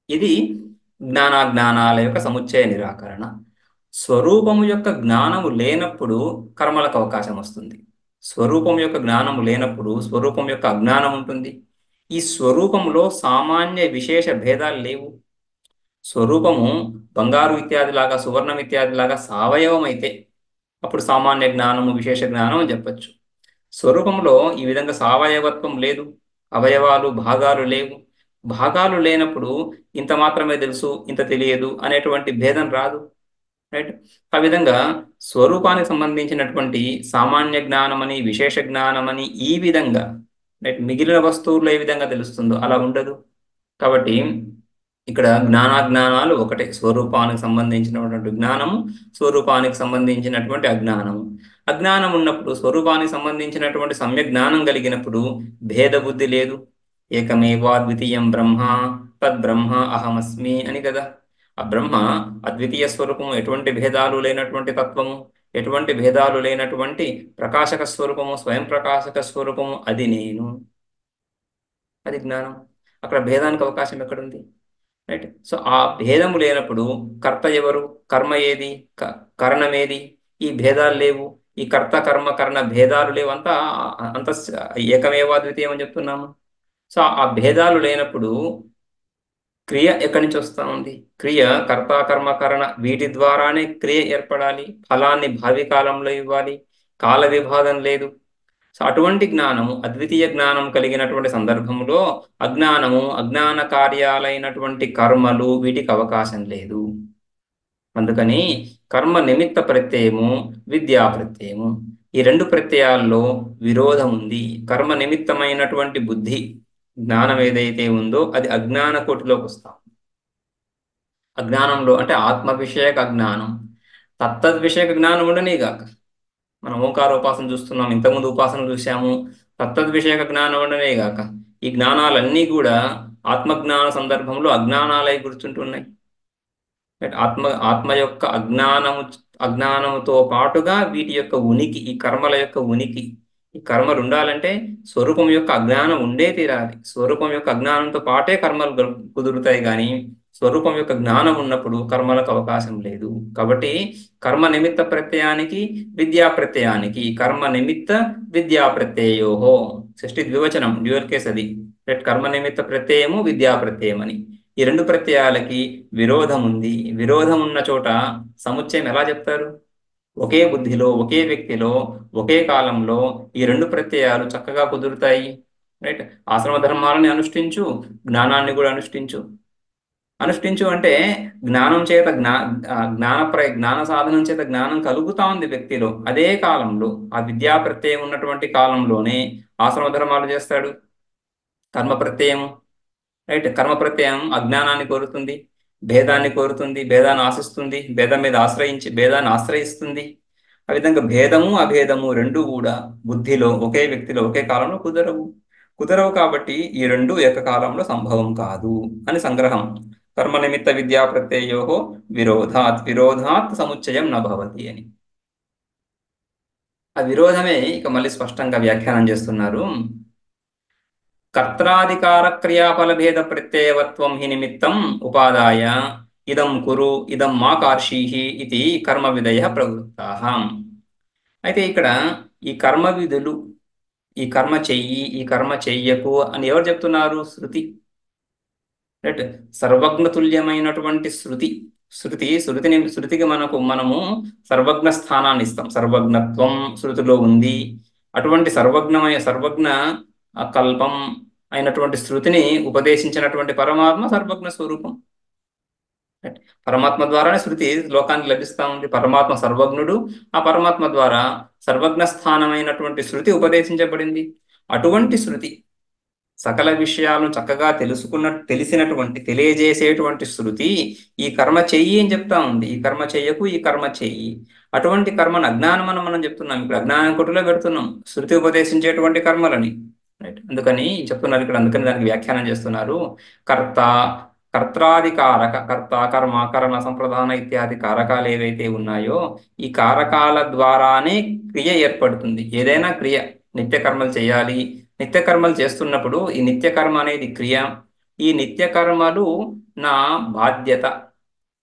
ఇది జ్ఞానాజ్ఞానాల యొక్క సముచ్చయ నిరాకరణ. స్వరూపము యొక్క జ్ఞానము లేనప్పుడు కర్మలకు అవకాశం వస్తుంది. స్వరూపం యొక్క జ్ఞానము లేనప్పుడు స్వరూపం యొక్క అజ్ఞానం ఉంటుంది. ఈ స్వరూపములో సామాన్య విశేష భేదాలు లేవు. స్వరూపము బంగారు ఇత్యాదిలాగా, సువర్ణం ఇత్యాదిలాగా సావయవం అయితే అప్పుడు సామాన్య జ్ఞానము, విశేష జ్ఞానం అని చెప్పచ్చు. స్వరూపంలో ఈ విధంగా సావయవత్వం లేదు, అవయవాలు భాగాలు లేవు. భాగాలు లేనప్పుడు ఇంత మాత్రమే తెలుసు, ఇంత తెలియదు అనేటువంటి భేదం రాదు, రైట్? ఆ విధంగా స్వరూపానికి సంబంధించినటువంటి సామాన్య జ్ఞానమని, విశేష జ్ఞానమని ఈ విధంగా, రైట్, మిగిలిన వస్తువుల్లో ఏ విధంగా తెలుస్తుందో అలా ఉండదు. కాబట్టి ఇక్కడ జ్ఞానాజ్ఞానాలు ఒకటే. స్వరూపానికి సంబంధించినటువంటి జ్ఞానము, స్వరూపానికి సంబంధించినటువంటి అజ్ఞానము. అజ్ఞానం ఉన్నప్పుడు, స్వరూపానికి సంబంధించినటువంటి సమ్యక్ జ్ఞానం కలిగినప్పుడు భేద బుద్ధి లేదు. ఏకమేవా ద్వితీయం బ్రహ్మ తద్బ్రహ్మ అహమస్మి అని కదా. ఆ బ్రహ్మ అద్వితీయ స్వరూపము, ఎటువంటి భేదాలు లేనటువంటి తత్వము, ఎటువంటి భేదాలు లేనటువంటి ప్రకాశక స్వరూపము, స్వయం ప్రకాశక స్వరూపము, అది నేను, అది జ్ఞానం. అక్కడ భేదానికి అవకాశం ఎక్కడుంది, రైట్? సో ఆ భేదము లేనప్పుడు కర్త ఎవరు, కర్మ ఏది, కరణమేది, ఈ భేదాలు లేవు. ఈ కర్త కర్మ కరణ భేదాలు లేవు. అంత ఏకమేవా ద్వితీయం అని చెప్తున్నాము. సో ఆ భేదాలు లేనప్పుడు క్రియ ఎక్కడి నుంచి వస్తూ ఉంది? క్రియ కర్త కర్మ కరణ వీటి ద్వారానే క్రియ ఏర్పడాలి. ఫలాన్ని భావి కాలంలో ఇవ్వాలి. కాల విభాగం లేదు. సో అటువంటి జ్ఞానము, అద్వితీయ జ్ఞానం కలిగినటువంటి సందర్భంలో అజ్ఞానము, అజ్ఞాన కార్యాలైనటువంటి కర్మలు వీటికి అవకాశం లేదు. అందుకని కర్మ నిమిత్త ప్రత్యయము, విద్యా ప్రత్యయము, ఈ రెండు ప్రత్యయాల్లో విరోధం ఉంది. కర్మ నిమిత్తమైనటువంటి బుద్ధి జ్ఞానం ఏదైతే ఉందో అది అజ్ఞాన కోటిలోకి వస్తాం. అజ్ఞానంలో అంటే ఆత్మ విషయక అజ్ఞానం, తత్తద్ విషయక జ్ఞానం ఉండనేగాక. మనం ఓంకార ఉపాసన చూస్తున్నాం, ఇంతకుముందు ఉపాసన చూసాము. తత్తద్ విషయక జ్ఞానం ఉండనేగాక ఈ జ్ఞానాలన్నీ కూడా ఆత్మజ్ఞాన సందర్భంలో అజ్ఞానాలై గుర్తుంటున్నాయి. ఆత్మ యొక్క అజ్ఞానముతో పాటుగా వీటి యొక్క ఉనికి, ఈ కర్మల యొక్క ఉనికి, ఈ కర్మలు ఉండాలంటే స్వరూపం యొక్క అజ్ఞానం ఉండే తీరాలి. స్వరూపం యొక్క అజ్ఞానంతో పాటే కర్మలు కుదురుతాయి, కానీ స్వరూపం యొక్క జ్ఞానం ఉన్నప్పుడు కర్మలకు అవకాశం లేదు. కాబట్టి కర్మ నిమిత్త ప్రత్యయానికి, విద్యా ప్రత్యయానికి, కర్మ నిమిత్త విద్యా ప్రత్యయోహో, షష్ఠి ద్వివచనం, డ్యూయల్ కేస్ అది, కర్మ నిమిత్త ప్రత్యయము, విద్యా ప్రత్యయం అని. ఈ రెండు ప్రత్యయాలకి విరోధం ఉంది. విరోధం ఉన్న చోట సముచ్చయం ఎలా చెప్తారు? ఒకే బుద్ధిలో, ఒకే వ్యక్తిలో, ఒకే కాలంలో ఈ రెండు ప్రత్యయాలు చక్కగా కుదురుతాయి, రైట్? ఆశ్రమ ధర్మాలని అనుష్ఠించు, జ్ఞానాన్ని కూడా అనుష్ఠించు. అనుష్ఠించు అంటే జ్ఞానం చేత జ్ఞాన సాధనం చేత జ్ఞానం కలుగుతా ఉంది వ్యక్తిలో. అదే కాలంలో ఆ విద్యా ప్రత్యయం ఉన్నటువంటి కాలంలోనే ఆశ్రమ ధర్మాలు చేస్తాడు. కర్మ ప్రత్యయం, రైట్. కర్మ ప్రత్యయం అజ్ఞానాన్ని కోరుతుంది, భేదాన్ని కోరుతుంది, భేదాన్ని ఆశిస్తుంది, భేదం మీద భేదాన్ని ఆశ్రయిస్తుంది. ఆ విధంగా భేదము అభేదము రెండు కూడా బుద్ధిలో ఒకే వ్యక్తిలో ఒకే కాలంలో కుదరవు కాబట్టి ఈ రెండు ఏకకాలంలో సంభవం కాదు అని సంగ్రహం. కర్మ నిమిత్త విద్యా ప్రత్యయో విరోధాత్ సముచ్చయం నభవతి అని. ఆ విరోధమే ఇక మళ్ళీ స్పష్టంగా వ్యాఖ్యానం చేస్తున్నారు. కర్త్రాధికార క్రియాఫల భేద ప్రత్యయవత్వం హి నిమిత్తం ఉపాదాయ ఇదం కురు ఇదం మా కార్షీహి ఇది కర్మ విధయ ప్రవృత్తాః. అయితే ఇక్కడ ఈ కర్మ విధులు, ఈ కర్మ చెయ్యి, ఈ కర్మ చెయ్యకు అని ఎవరు చెప్తున్నారు? శృతి, రైట్. సర్వజ్ఞతుల్యమైనటువంటి శృతికి మనము సర్వజ్ఞ స్థానాన్ని ఇస్తాం. సర్వజ్ఞత్వం శృతిలో ఉంది. అటువంటి సర్వజ్ఞ కల్పం అయినటువంటి శృతిని ఉపదేశించినటువంటి పరమాత్మ సర్వజ్ఞ స్వరూపం. పరమాత్మ ద్వారానే శృతి లోకానికి లభిస్తా ఉంది. పరమాత్మ సర్వజ్ఞుడు. ఆ పరమాత్మ ద్వారా సర్వజ్ఞ స్థానమైనటువంటి శృతి ఉపదేశించబడింది. అటువంటి శృతి సకల విషయాలను చక్కగా తెలియజేసేటువంటి శృతి ఈ కర్మ చెయ్యి అని చెప్తా ఉంది. ఈ కర్మ చెయ్యకు, ఈ కర్మ చెయ్యి. అటువంటి కర్మను అజ్ఞానం అని మనం చెప్తున్నాం. ఇప్పుడు అజ్ఞానం కొట్టులో పెడుతున్నాం శృతి ఉపదేశించేటువంటి కర్మలని, రైట్. అందుకని చెప్తున్నారు ఇక్కడ. అందుకని దానికి వ్యాఖ్యానం చేస్తున్నారు. కర్త్రాధికారక, కర్త, కర్మ, కరణ, సంప్రదాన ఇత్యాది కారకాలు ఏవైతే ఉన్నాయో ఈ కారకాల ద్వారానే క్రియ ఏర్పడుతుంది. ఏదైనా క్రియ, నిత్య కర్మలు చేయాలి. నిత్య కర్మలు చేస్తున్నప్పుడు ఈ నిత్య కర్మ అనేది క్రియ. ఈ నిత్య కర్మలు నా బాధ్యత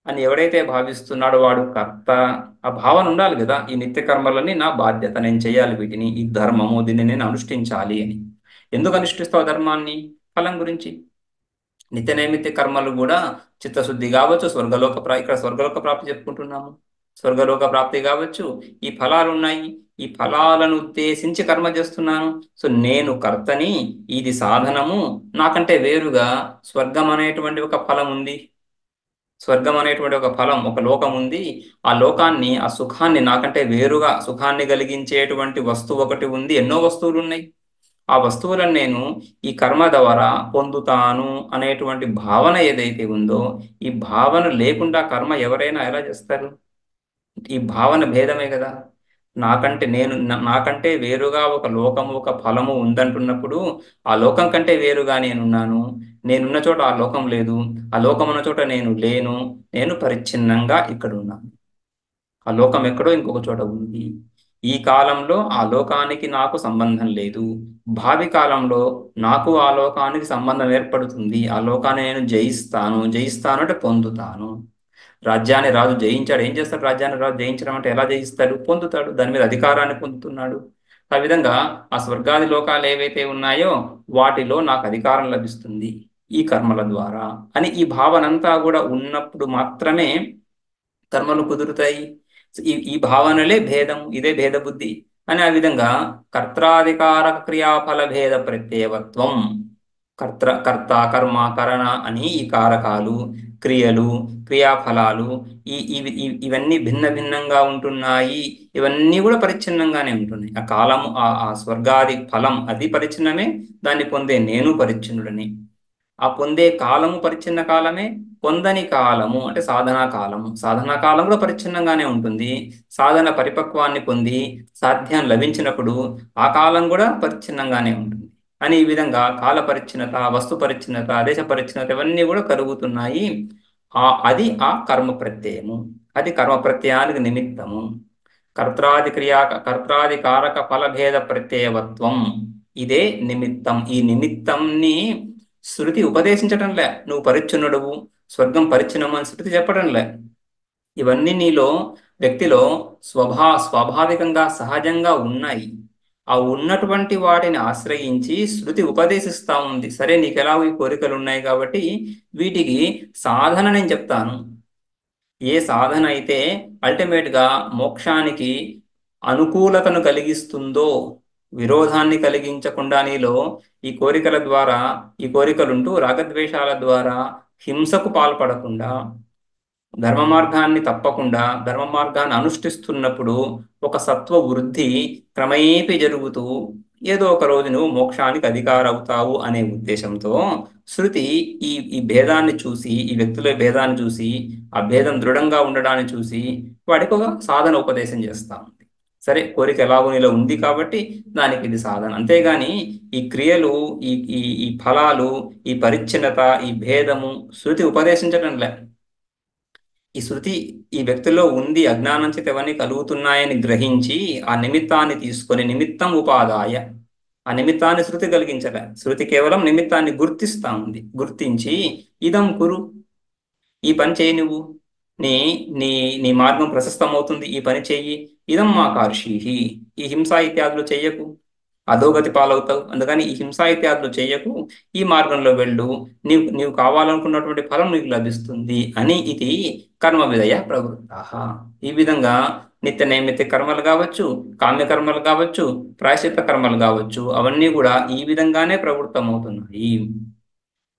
అని ఎవడైతే భావిస్తున్నాడో వాడు కర్త. ఆ భావన ఉండాలి కదా. ఈ నిత్య కర్మలని నా బాధ్యత, నేను చేయాలి వీటిని, ఈ ధర్మము, దీన్ని నేను అనుష్ఠించాలి అని. ఎందుకు అనుష్ఠిస్తావు ధర్మాన్ని? ఫలం గురించి. నిత్య నైమిత్య కర్మలు కూడా చిత్తశుద్ధి కావచ్చు, ఇక్కడ స్వర్గలోక ప్రాప్తి చెప్పుకుంటున్నాము. స్వర్గలోక ప్రాప్తి కావచ్చు. ఈ ఫలాలు ఉన్నాయి. ఈ ఫలాలను ఉద్దేశించి కర్మ చేస్తున్నాను. సో నేను కర్తని, ఇది సాధనము. నాకంటే వేరుగా స్వర్గం అనేటువంటి ఒక ఫలం ఉంది. స్వర్గం అనేటువంటి ఒక ఫలం, ఒక లోకం ఉంది. ఆ లోకాన్ని, ఆ సుఖాన్ని నాకంటే వేరుగా సుఖాన్ని కలిగించేటువంటి వస్తువు ఒకటి ఉంది. ఎన్నో వస్తువులు ఉన్నాయి. ఆ వస్తువులను నేను ఈ కర్మ ద్వారా పొందుతాను అనేటువంటి భావన ఏదైతే ఉందో, ఈ భావన లేకుండా కర్మ ఎవరైనా ఎలా చేస్తారు? ఈ భావన భేదమే కదా. నాకంటే వేరుగా ఒక లోకము, ఒక ఫలము ఉందంటున్నప్పుడు ఆ లోకం కంటే వేరుగా నేనున్నాను. నేనున్న చోట ఆ లోకం లేదు, ఆ లోకం ఉన్న చోట నేను లేను. నేను పరిచ్ఛిన్నంగా ఇక్కడ ఉన్నాను. ఆ లోకం ఎక్కడో ఇంకొక చోట ఉంది. ఈ కాలంలో ఆ లోకానికి నాకు సంబంధం లేదు. భావి కాలంలో నాకు ఆ లోకానికి సంబంధం ఏర్పడుతుంది. ఆ లోకాన్ని నేను జయిస్తాను అంటే పొందుతాను. రాజ్యాన్ని రాజు జయించాడు. ఏం చేస్తాడు? రాజ్యాన్ని రాజు జయించడం అంటే ఎలా జయిస్తాడు? పొందుతాడు. దాని మీద అధికారాన్ని పొందుతున్నాడు. ఆ విధంగా ఆ స్వర్గాది లోకాలు ఏవైతే ఉన్నాయో వాటిలో నాకు అధికారం లభిస్తుంది ఈ కర్మల ద్వారా అని ఈ భావనంతా కూడా ఉన్నప్పుడు మాత్రమే కర్మలు కుదురుతాయి. ఈ భావనలే భేదం. ఇదే భేద బుద్ధి అని. ఆ విధంగా కర్త్రాధికార క్రియాఫల భేద ప్రత్యయవత్వం, కర్త, కర్మ, కరణ అని ఈ కారకాలు, క్రియలు, క్రియాఫలాలు ఇవన్నీ భిన్న భిన్నంగా ఉంటున్నాయి. ఇవన్నీ కూడా పరిచ్ఛిన్నంగానే ఉంటున్నాయి. ఆ కాలము, ఆ స్వర్గాది ఫలం అది పరిచ్ఛిన్నమే. దాన్ని పొందే నేను పరిచ్ఛిన్నుడని. ఆ పొందే కాలము పరిచ్ఛిన్న కాలమే. పొందని కాలము అంటే సాధనా కాలం కూడా పరిచ్ఛిన్నంగానే ఉంటుంది. సాధన పరిపక్వాన్ని పొంది సాధ్యం లభించినప్పుడు ఆ కాలం కూడా పరిచ్ఛిన్నంగానే ఉంటుంది అని. ఈ విధంగా కాల పరిచ్ఛిన్నత, వస్తు పరిచ్ఛిన్నత, దేశ పరిచ్ఛిన్నత ఇవన్నీ కూడా కలుగుతున్నాయి. అది ఆ కర్మ ప్రత్యయము. అది కర్మ ప్రత్యయానికి నిమిత్తము. కర్త్రాధికారక ఫలభేద ప్రత్యయవత్వం ఇదే నిమిత్తం. ఈ నిమిత్తంని శృతి ఉపదేశించటంలే. నువ్వు పరిచ్ఛిన్నుడవు, స్వర్గం పరిచ్ఛిన్నము అని శృతి చెప్పడంలే. ఇవన్నీ నీలో, వ్యక్తిలో స్వాభావికంగా సహజంగా ఉన్నాయి. ఆ ఉన్నటువంటి వాటిని ఆశ్రయించి శృతి ఉపదేశిస్తా ఉంది. సరే, నీకు ఎలా ఈ కోరికలు ఉన్నాయి కాబట్టి వీటికి సాధన నేను చెప్తాను. ఏ సాధన అయితే అల్టిమేట్గా మోక్షానికి అనుకూలతను కలిగిస్తుందో, విరోధాన్ని కలిగించకుండా నీలో ఈ కోరికలుంటూ రాగద్వేషాల ద్వారా హింసకు పాల్పడకుండా ధర్మ మార్గాన్ని తప్పకుండా ధర్మ మార్గాన్ని అనుష్ఠిస్తున్నప్పుడు ఒక సత్వ వృద్ధి క్రమేపీ జరుగుతూ ఏదో ఒక రోజు నువ్వు మోక్షానికి అధికారి అవుతావు అనే ఉద్దేశంతో శృతి ఈ భేదాన్ని చూసి, ఈ వ్యక్తుల భేదాన్ని చూసి, ఆ భేదం దృఢంగా ఉండడాన్ని చూసి వాడికి ఒక సాధన ఉపదేశం చేస్తా ఉంది. సరే, కోరిక ఎలాగో నీలో ఉంది కాబట్టి దానికి ఇది సాధన. అంతేగాని ఈ క్రియలు, ఈ ఈ ఈ ఫలాలు, ఈ పరిచ్ఛిన్నత, ఈ భేదము శృతి ఉపదేశించడం లే. ఈ శృతి ఈ వ్యక్తిలో ఉంది, అజ్ఞానం చేత ఇవన్నీ కలుగుతున్నాయని గ్రహించి ఆ నిమిత్తాన్ని తీసుకొని, నిమిత్తం ఉపాదాయ, ఆ నిమిత్తాన్ని శృతి కలిగించలే. శృతి కేవలం నిమిత్తాన్ని గుర్తిస్తా ఉంది. గుర్తించి ఇదం కురు, ఈ పని చేయి, నువ్వు నీ నీ నీ మార్గం ప్రశస్తమవుతుంది, ఈ పని చెయ్యి. ఇదం మా కార్షీహి, ఈ హింసా ఇత్యాదులు చెయ్యకు, అధోగతి పాలవుతావు. అందుకని ఈ హింసా ఇత్యాదులు చెయ్యకు, ఈ మార్గంలో వెళ్ళు, నీవు కావాలనుకున్నటువంటి ఫలం నీకు లభిస్తుంది అని. ఇది కర్మ విధయ ప్రవృత్తాః. ఈ విధంగా నిత్య నైమిత్య కర్మలు కావచ్చు, కామ్య కర్మలు కావచ్చు, ప్రాయశ్చిత్త కర్మలు కావచ్చు, అవన్నీ కూడా ఈ విధంగానే ప్రవృత్తమవుతున్నాయి.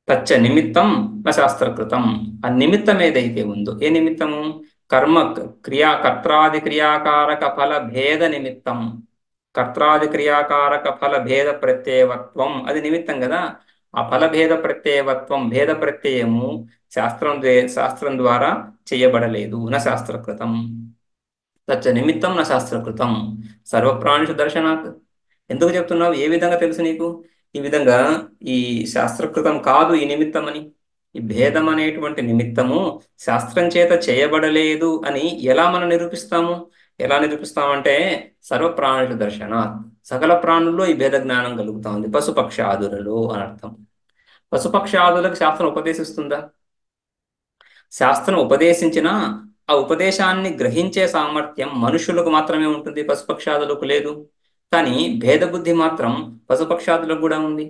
తచ్చ నిమిత్తం నా శాస్త్రకృతం. ఆ నిమిత్తం ఏదైతే ఉందో, ఏ నిమిత్తము? కర్మ కర్త్రాది క్రియాకారక ఫల భేద నిమిత్తం. కర్త్రాది క్రియాకారక ఫల భేద ప్రత్యయవత్వం, అది నిమిత్తం కదా. ఆ ఫలభేద ప్రత్యయవత్వం, భేద ప్రత్యయము శాస్త్రం ద్వారా చేయబడలేదు. నా శాస్త్రకృతం. తచ్చ నిమిత్తం నా శాస్త్రకృతం సర్వప్రాణిషు దర్శనాత్. ఎందుకు చెప్తున్నావు? ఏ విధంగా తెలుసు నీకు? ఈ విధంగా ఈ శాస్త్రకృతం కాదు ఈ నిమిత్తం అని. ఈ భేదం అనేటువంటి నిమిత్తము శాస్త్రం చేత చేయబడలేదు అని ఎలా మనం నిరూపిస్తాము? ఎలా నిరూపిస్తామంటే సర్వప్రాణుల దర్శనాత్, సకల ప్రాణుల్లో ఈ భేద జ్ఞానం కలుగుతా ఉంది. పశుపక్షాదులలో అని అర్థం. పశుపక్షాదులకు శాస్త్రం ఉపదేశిస్తుందా? శాస్త్రం ఉపదేశించిన ఆ ఉపదేశాన్ని గ్రహించే సామర్థ్యం మనుషులకు మాత్రమే ఉంటుంది, పశుపక్షాదులకు లేదు. కానీ భేద బుద్ధి మాత్రం పశుపక్షాదులకు కూడా ఉంది.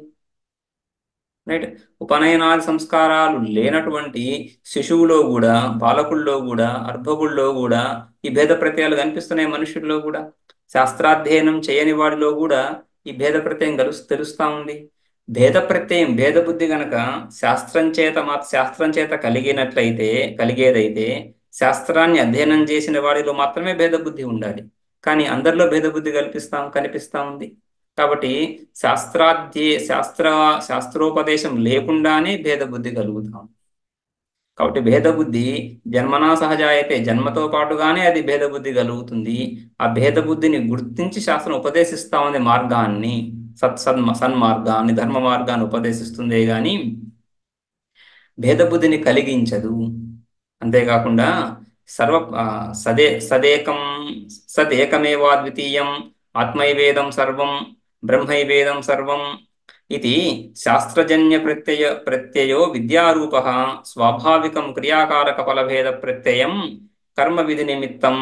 రైట్. ఉపనయనాది సంస్కారాలు లేనటువంటి శిశువులో కూడా, బాలకుల్లో కూడా, అర్భకుల్లో కూడా ఈ భేద ప్రత్యయాలు కనిపిస్తున్నాయి. మనుషుల్లో కూడా, శాస్త్రాధ్యయనం చేయని వాడిలో కూడా ఈ భేద ప్రత్యయం తెలుస్తా ఉంది. భేద ప్రత్యయం, భేద బుద్ధి గనక శాస్త్రం చేత కలిగేదైతే శాస్త్రాన్ని అధ్యయనం చేసిన వాడిలో మాత్రమే భేద బుద్ధి ఉండాలి. కానీ అందరిలో భేద బుద్ధి కనిపిస్తా ఉంది. కాబట్టి శాస్త్రోపదేశం లేకుండానే భేద బుద్ధి కలుగుతాం. కాబట్టి భేద బుద్ధి జన్మనా సహజ అయితే, జన్మతో పాటుగానే అది భేద బుద్ధి కలుగుతుంది. ఆ భేద బుద్ధిని గుర్తించి శాస్త్రం ఉపదేశిస్తా ఉంది. మార్గాన్ని, సన్మార్గాన్ని, ధర్మ మార్గాన్ని ఉపదేశిస్తుందే గాని భేద బుద్ధిని కలిగించదు. అంతేకాకుండా సదేకమేవాద్వితీయం ఆత్మైవేదం సర్వం బ్రహ్మైవేదం సర్వం ఇది శాస్త్రజన్య ప్రత్యయో విద్యారూప స్వాభావికం క్రియాకారక ఫలభేద ప్రత్యయం కర్మ విధి నిమిత్తం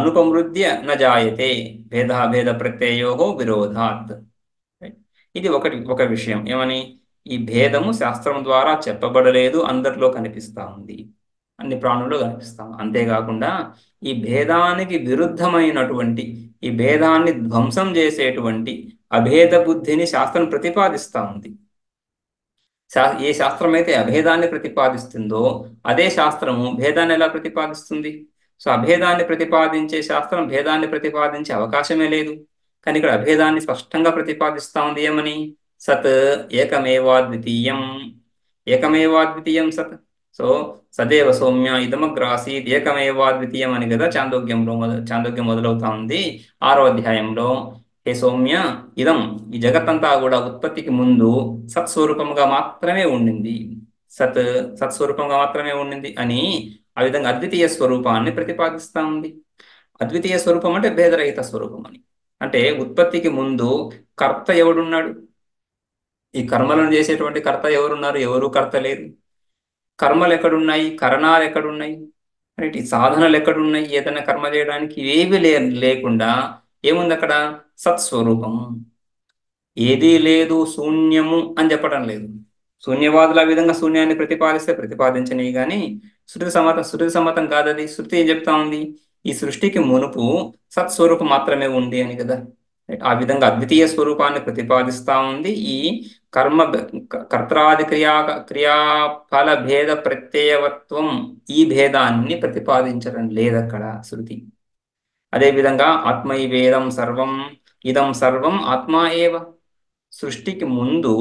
అనుపమృద్య న జాయతే భేద ప్రత్యయో విరోధాత్. ఇది ఒక విషయం. ఏమని? ఈ భేదము శాస్త్రం ద్వారా చెప్పబడలేదు, అందరిలో కనిపిస్తా ఉంది, అన్ని ప్రాణుల్లో కనిపిస్తాం. అంతేకాకుండా ఈ భేదానికి విరుద్ధమైనటువంటి, ఈ భేదాన్ని ధ్వంసం చేసేటువంటి అభేద బుద్ధిని శాస్త్రం ప్రతిపాదిస్తా ఉంది. ఏ శాస్త్రం అయితే అభేదాన్ని ప్రతిపాదిస్తుందో అదే శాస్త్రము భేదాన్ని ఎలా ప్రతిపాదిస్తుంది? సో అభేదాన్ని ప్రతిపాదించే శాస్త్రం భేదాన్ని ప్రతిపాదించే అవకాశమే లేదు. కానీ ఇక్కడ అభేదాన్ని స్పష్టంగా ప్రతిపాదిస్తా ఉంది. ఏమని? సత్ ఏకమేవాద్వితీయం, ఏకమేవాద్వితీయం సత్. సో సదేవ సౌమ్య ఇదమగ్రాసీత్ ఏకమేవాద్వితీయం అని కదా చాందోగ్యం మొదలవుతా ఉంది 6వ అధ్యాయంలో. హే సౌమ్య, ఇదం, ఈ జగత్తంతా కూడా ఉత్పత్తికి ముందు సత్స్వరూపంగా మాత్రమే ఉండింది, సత్స్వరూపంగా మాత్రమే ఉండింది అని ఆ విధంగా అద్వితీయ స్వరూపాన్ని ప్రతిపాదిస్తా ఉంది. అద్వితీయ స్వరూపం అంటే భేదరహిత స్వరూపం అని. అంటే ఉత్పత్తికి ముందు కర్త ఎవడున్నాడు? ఈ కర్మలను చేసేటువంటి కర్త ఎవరున్నారు? ఎవరు కర్త లేరు. కర్మలు ఎక్కడున్నాయి? కరణాలు ఎక్కడున్నాయి? ఈ సాధనలు ఎక్కడున్నాయి? ఏదైనా కర్మ చేయడానికి ఏవి లేకుండా ఏముంది అక్కడ? సత్స్వరూపము. ఏదీ లేదు, శూన్యము అని చెప్పడం లేదు. శూన్యవాదులు ఆ విధంగా శూన్యాన్ని ప్రతిపాదించని కానీ శృతి సమ్మతం కాదది. శృతి ఏం చెప్తా ఉంది? ఈ సృష్టికి మునుపు సత్స్వరూపం మాత్రమే ఉంది అని కదా. ఆ విధంగా అద్వితీయ స్వరూపాన్ని ప్రతిపాదిస్తా ఉంది. ఈ కర్మ కర్తాది క్రియాఫల భేద ప్రత్యయవత్వం ఈ భేదాన్ని ప్రతిపాదించడం లేదక్కడ శృతి. అదేవిధంగా ఆత్మైవేదం సర్వం ఇదం సర్వం ఆత్మా ఏవ. సృష్టికి ముందు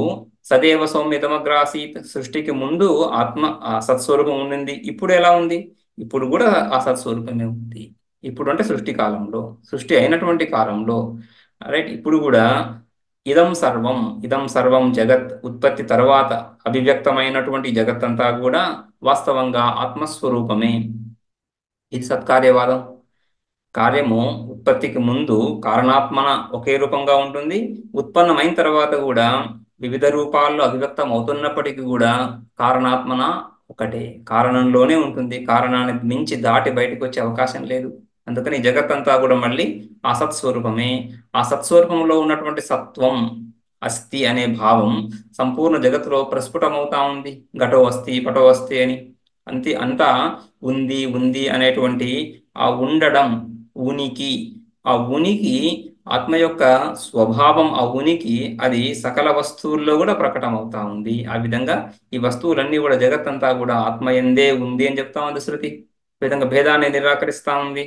సదేవ సౌమ్యతమగ్రాసీత్, సృష్టికి ముందు ఆత్మ ఆ సత్స్వరూపం ఉండింది. ఇప్పుడు ఎలా ఉంది? ఇప్పుడు కూడా ఆ సత్స్వరూపమే ఉంది. ఇప్పుడు అంటే సృష్టి కాలంలో, సృష్టి అయినటువంటి కాలంలో, రైట్. ఇప్పుడు కూడా ఇదం సర్వం జగత్ ఉత్పత్తి తర్వాత అభివ్యక్తమైనటువంటి జగత్ అంతా కూడా వాస్తవంగా ఆత్మస్వరూపమే. ఇది సత్కార్యవాదం. కార్యము ఉత్పత్తికి ముందు కారణాత్మన ఒకే రూపంగా ఉంటుంది. ఉత్పన్నమైన తర్వాత కూడా వివిధ రూపాల్లో అభివ్యక్తం అవుతున్నప్పటికీ కూడా కారణాత్మన ఒకటే, కారణంలోనే ఉంటుంది. కారణాన్ని మించి దాటి బయటకు వచ్చే అవకాశం లేదు. అందుకని జగత్తంతా కూడా మళ్ళీ ఆ సత్స్వరూపమే. ఆ సత్స్వరూపంలో ఉన్నటువంటి సత్వం, అస్థి అనే భావం సంపూర్ణ జగత్తులో ప్రస్ఫుటమవుతా ఉంది. ఘటో అస్థి పటో అస్థి అని అంతా ఉంది ఉంది అనేటువంటి ఆ ఉండడం, ఉనికి, ఆ ఉనికి ఆత్మ యొక్క స్వభావం, ఆ ఉనికి అది సకల వస్తువుల్లో కూడా ప్రకటమవుతా ఉంది. ఆ విధంగా ఈ వస్తువులన్నీ కూడా జగత్తంతా కూడా ఆత్మయందే ఉంది అని చెప్తా ఉంది శృతి. ఈ విధంగా భేదాన్ని నిరాకరిస్తా ఉంది.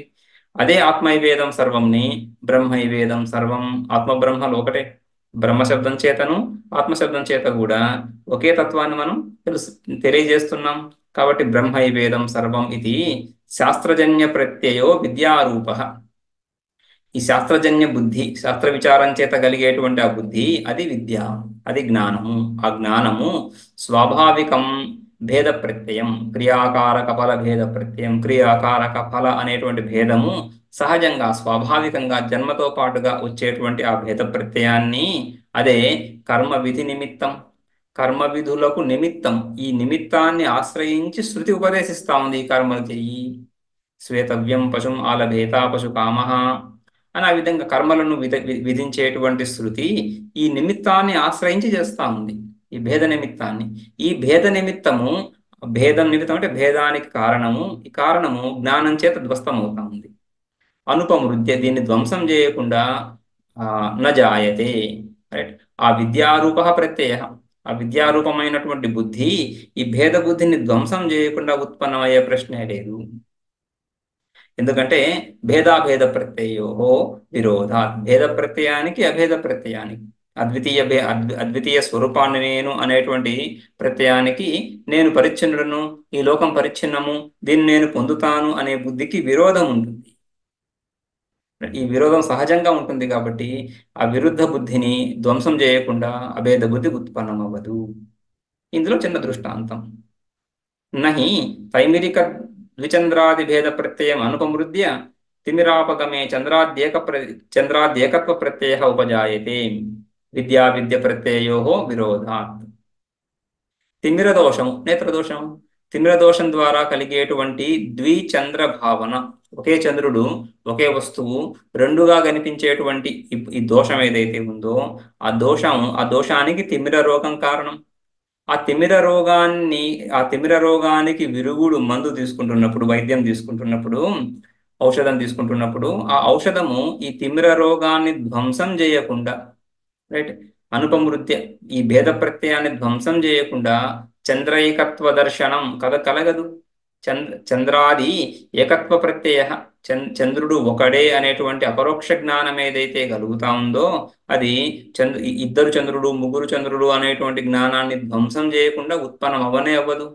అదే ఆత్మైవేదం సర్వంని బ్రహ్మైవేదం సర్వం, ఆత్మ బ్రహ్మలు ఒకటే. బ్రహ్మశబ్దం చేతను ఆత్మశబ్దం చేత కూడా ఒకే తత్వాన్ని మనం తెలియజేస్తున్నాం. కాబట్టి బ్రహ్మైవేదం సర్వం ఇది శాస్త్రజన్య ప్రత్యయో విద్యారూప. ఈ శాస్త్రజన్య బుద్ధి, శాస్త్ర విచారం చేత కలిగేటువంటి ఆ బుద్ధి, అది విద్య, అది జ్ఞానము. ఆ జ్ఞానము స్వాభావికం భేద ప్రత్యయం, క్రియాకారక ఫల భేద ప్రత్యయం. క్రియాకారక ఫల అనేటువంటి భేదము సహజంగా స్వాభావికంగా జన్మతో పాటుగా వచ్చేటువంటి ఆ భేద ప్రత్యయాన్ని, అదే కర్మ విధి నిమిత్తం, కర్మ విధులకు నిమిత్తం, ఈ నిమిత్తాన్ని ఆశ్రయించి శృతి ఉపదేశిస్తా ఉంది. ఈ కర్మలు చెయ్యి, శ్వేతవ్యం పశుం ఆలభేత పశు కామః అని ఆ విధంగా కర్మలను విధించేటువంటి శృతి ఈ నిమిత్తాన్ని ఆశ్రయించి చేస్తా ఉంది, ఈ భేద నిమిత్తాన్ని. ఈ భేద నిమిత్తము, భేదం నిమిత్తం అంటే భేదానికి కారణము, ఈ కారణము జ్ఞానం చేత ధ్వస్తం అవుతా ఉంది. అనుపమృత్య, దీన్ని ధ్వంసం చేయకుండా నజాయతే, రైట్. ఆ విద్యారూప ప్రత్యయ, ఆ విద్యారూపమైనటువంటి బుద్ధి ఈ భేద బుద్ధిని ధ్వంసం చేయకుండా ఉత్పన్నమయ్యే ప్రశ్నే లేదు. ఎందుకంటే భేదాభేద ప్రత్యయో విరోధాత్, భేద ప్రత్యయానికి అభేద ప్రత్యయానికి, అద్వితీయ స్వరూపాన్ని నేను అనేటువంటి ప్రత్యయానికి, నేను పరిచ్ఛిన్నుడను, ఈ లోకం పరిచ్ఛిన్నము, దీన్ని నేను పొందుతాను అనే బుద్ధికి విరోధం ఉంటుంది. ఈ విరోధం సహజంగా ఉంటుంది. కాబట్టి ఆ విరుద్ధ బుద్ధిని ధ్వంసం చేయకుండా అభేద బుద్ధి ఉత్పన్నం అవ్వదు. ఇందులో చిన్న దృష్టాంతం. నహి తైమిరిక ద్విచంద్రాది భేద ప్రత్యయం అనుపమృద్య తిమిరాపగమే చంద్రాద్యేకత్వ ప్రత్యయ ఉపజాయతే విద్య ప్రత్యయో విరోధాత్. తిమిర దోషము, నేత్రదోషం, తిమిర దోషం ద్వారా కలిగేటువంటి ద్విచంద్ర భావన, ఒకే చంద్రుడు ఒకే వస్తువు రెండుగా కనిపించేటువంటి ఈ దోషం ఏదైతే ఉందో, ఆ దోషానికి తిమిర రోగం కారణం. ఆ తిమిర రోగానికి విరుగుడు మందు తీసుకుంటున్నప్పుడు, వైద్యం తీసుకుంటున్నప్పుడు, ఔషధం తీసుకుంటున్నప్పుడు, ఆ ఔషధము ఈ తిమిర రోగాన్ని ధ్వంసం చేయకుండా, రైట్, అనుపమృత్య ఈ భేద ప్రత్యయాన్ని ధ్వంసం చేయకుండా చంద్రైకత్వ దర్శనం కలగదు. చంద్రాది ఏకత్వ ప్రత్యయ, చంద్రుడు ఒకడే అనేటువంటి అపరోక్ష జ్ఞానం ఏదైతే కలుగుతా ఉందో, అది ఇద్దరు చంద్రుడు ముగ్గురు చంద్రుడు అనేటువంటి జ్ఞానాన్ని ధ్వంసం చేయకుండా ఉత్పన్నం అవ్వనే అవ్వదు.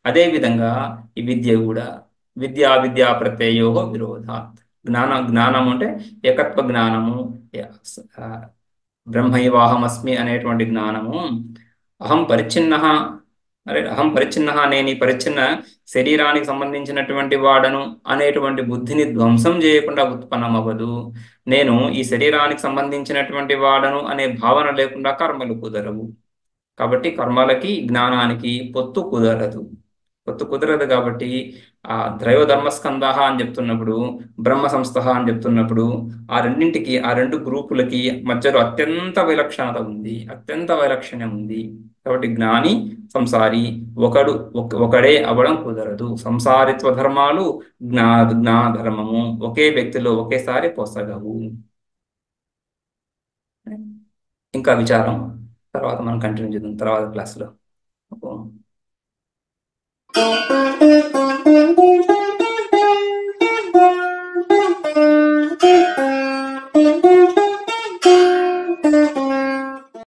అదేవిధంగా ఈ విద్య కూడా విద్యా ప్రత్యయో విరోధాత్. జ్ఞానం అంటే ఏకత్వ జ్ఞానము, బ్రహ్మైవాహమస్మి అనేటువంటి జ్ఞానము, అహం పరిచ్ఛిన్న, నేను ఈ పరిచ్ఛిన్న శరీరానికి సంబంధించినటువంటి వాడను అనేటువంటి బుద్ధిని ధ్వంసం చేయకుండా ఉత్పన్నం అవ్వదు. నేను ఈ శరీరానికి సంబంధించినటువంటి వాడను అనే భావన లేకుండా కర్మలు కుదరవు. కాబట్టి కర్మలకి జ్ఞానానికి పొత్తు కుదరదు. కాబట్టి ఆ త్రయోధర్మస్కంద అని చెప్తున్నప్పుడు, బ్రహ్మ సంస్థ అని చెప్తున్నప్పుడు, ఆ రెండు గ్రూపులకి మధ్యలో అత్యంత వైలక్షణ్యం ఉంది. కాబట్టి జ్ఞాని సంసారి ఒకడే అవ్వడం కుదరదు. సంసారిత్వ ధర్మాలు జ్ఞానధర్మము ఒకే వ్యక్తిలో ఒకేసారి పొసగవు. ఇంకా విచారం. తర్వాత మనం కంటిన్యూ చేద్దాం తర్వాత క్లాస్లో.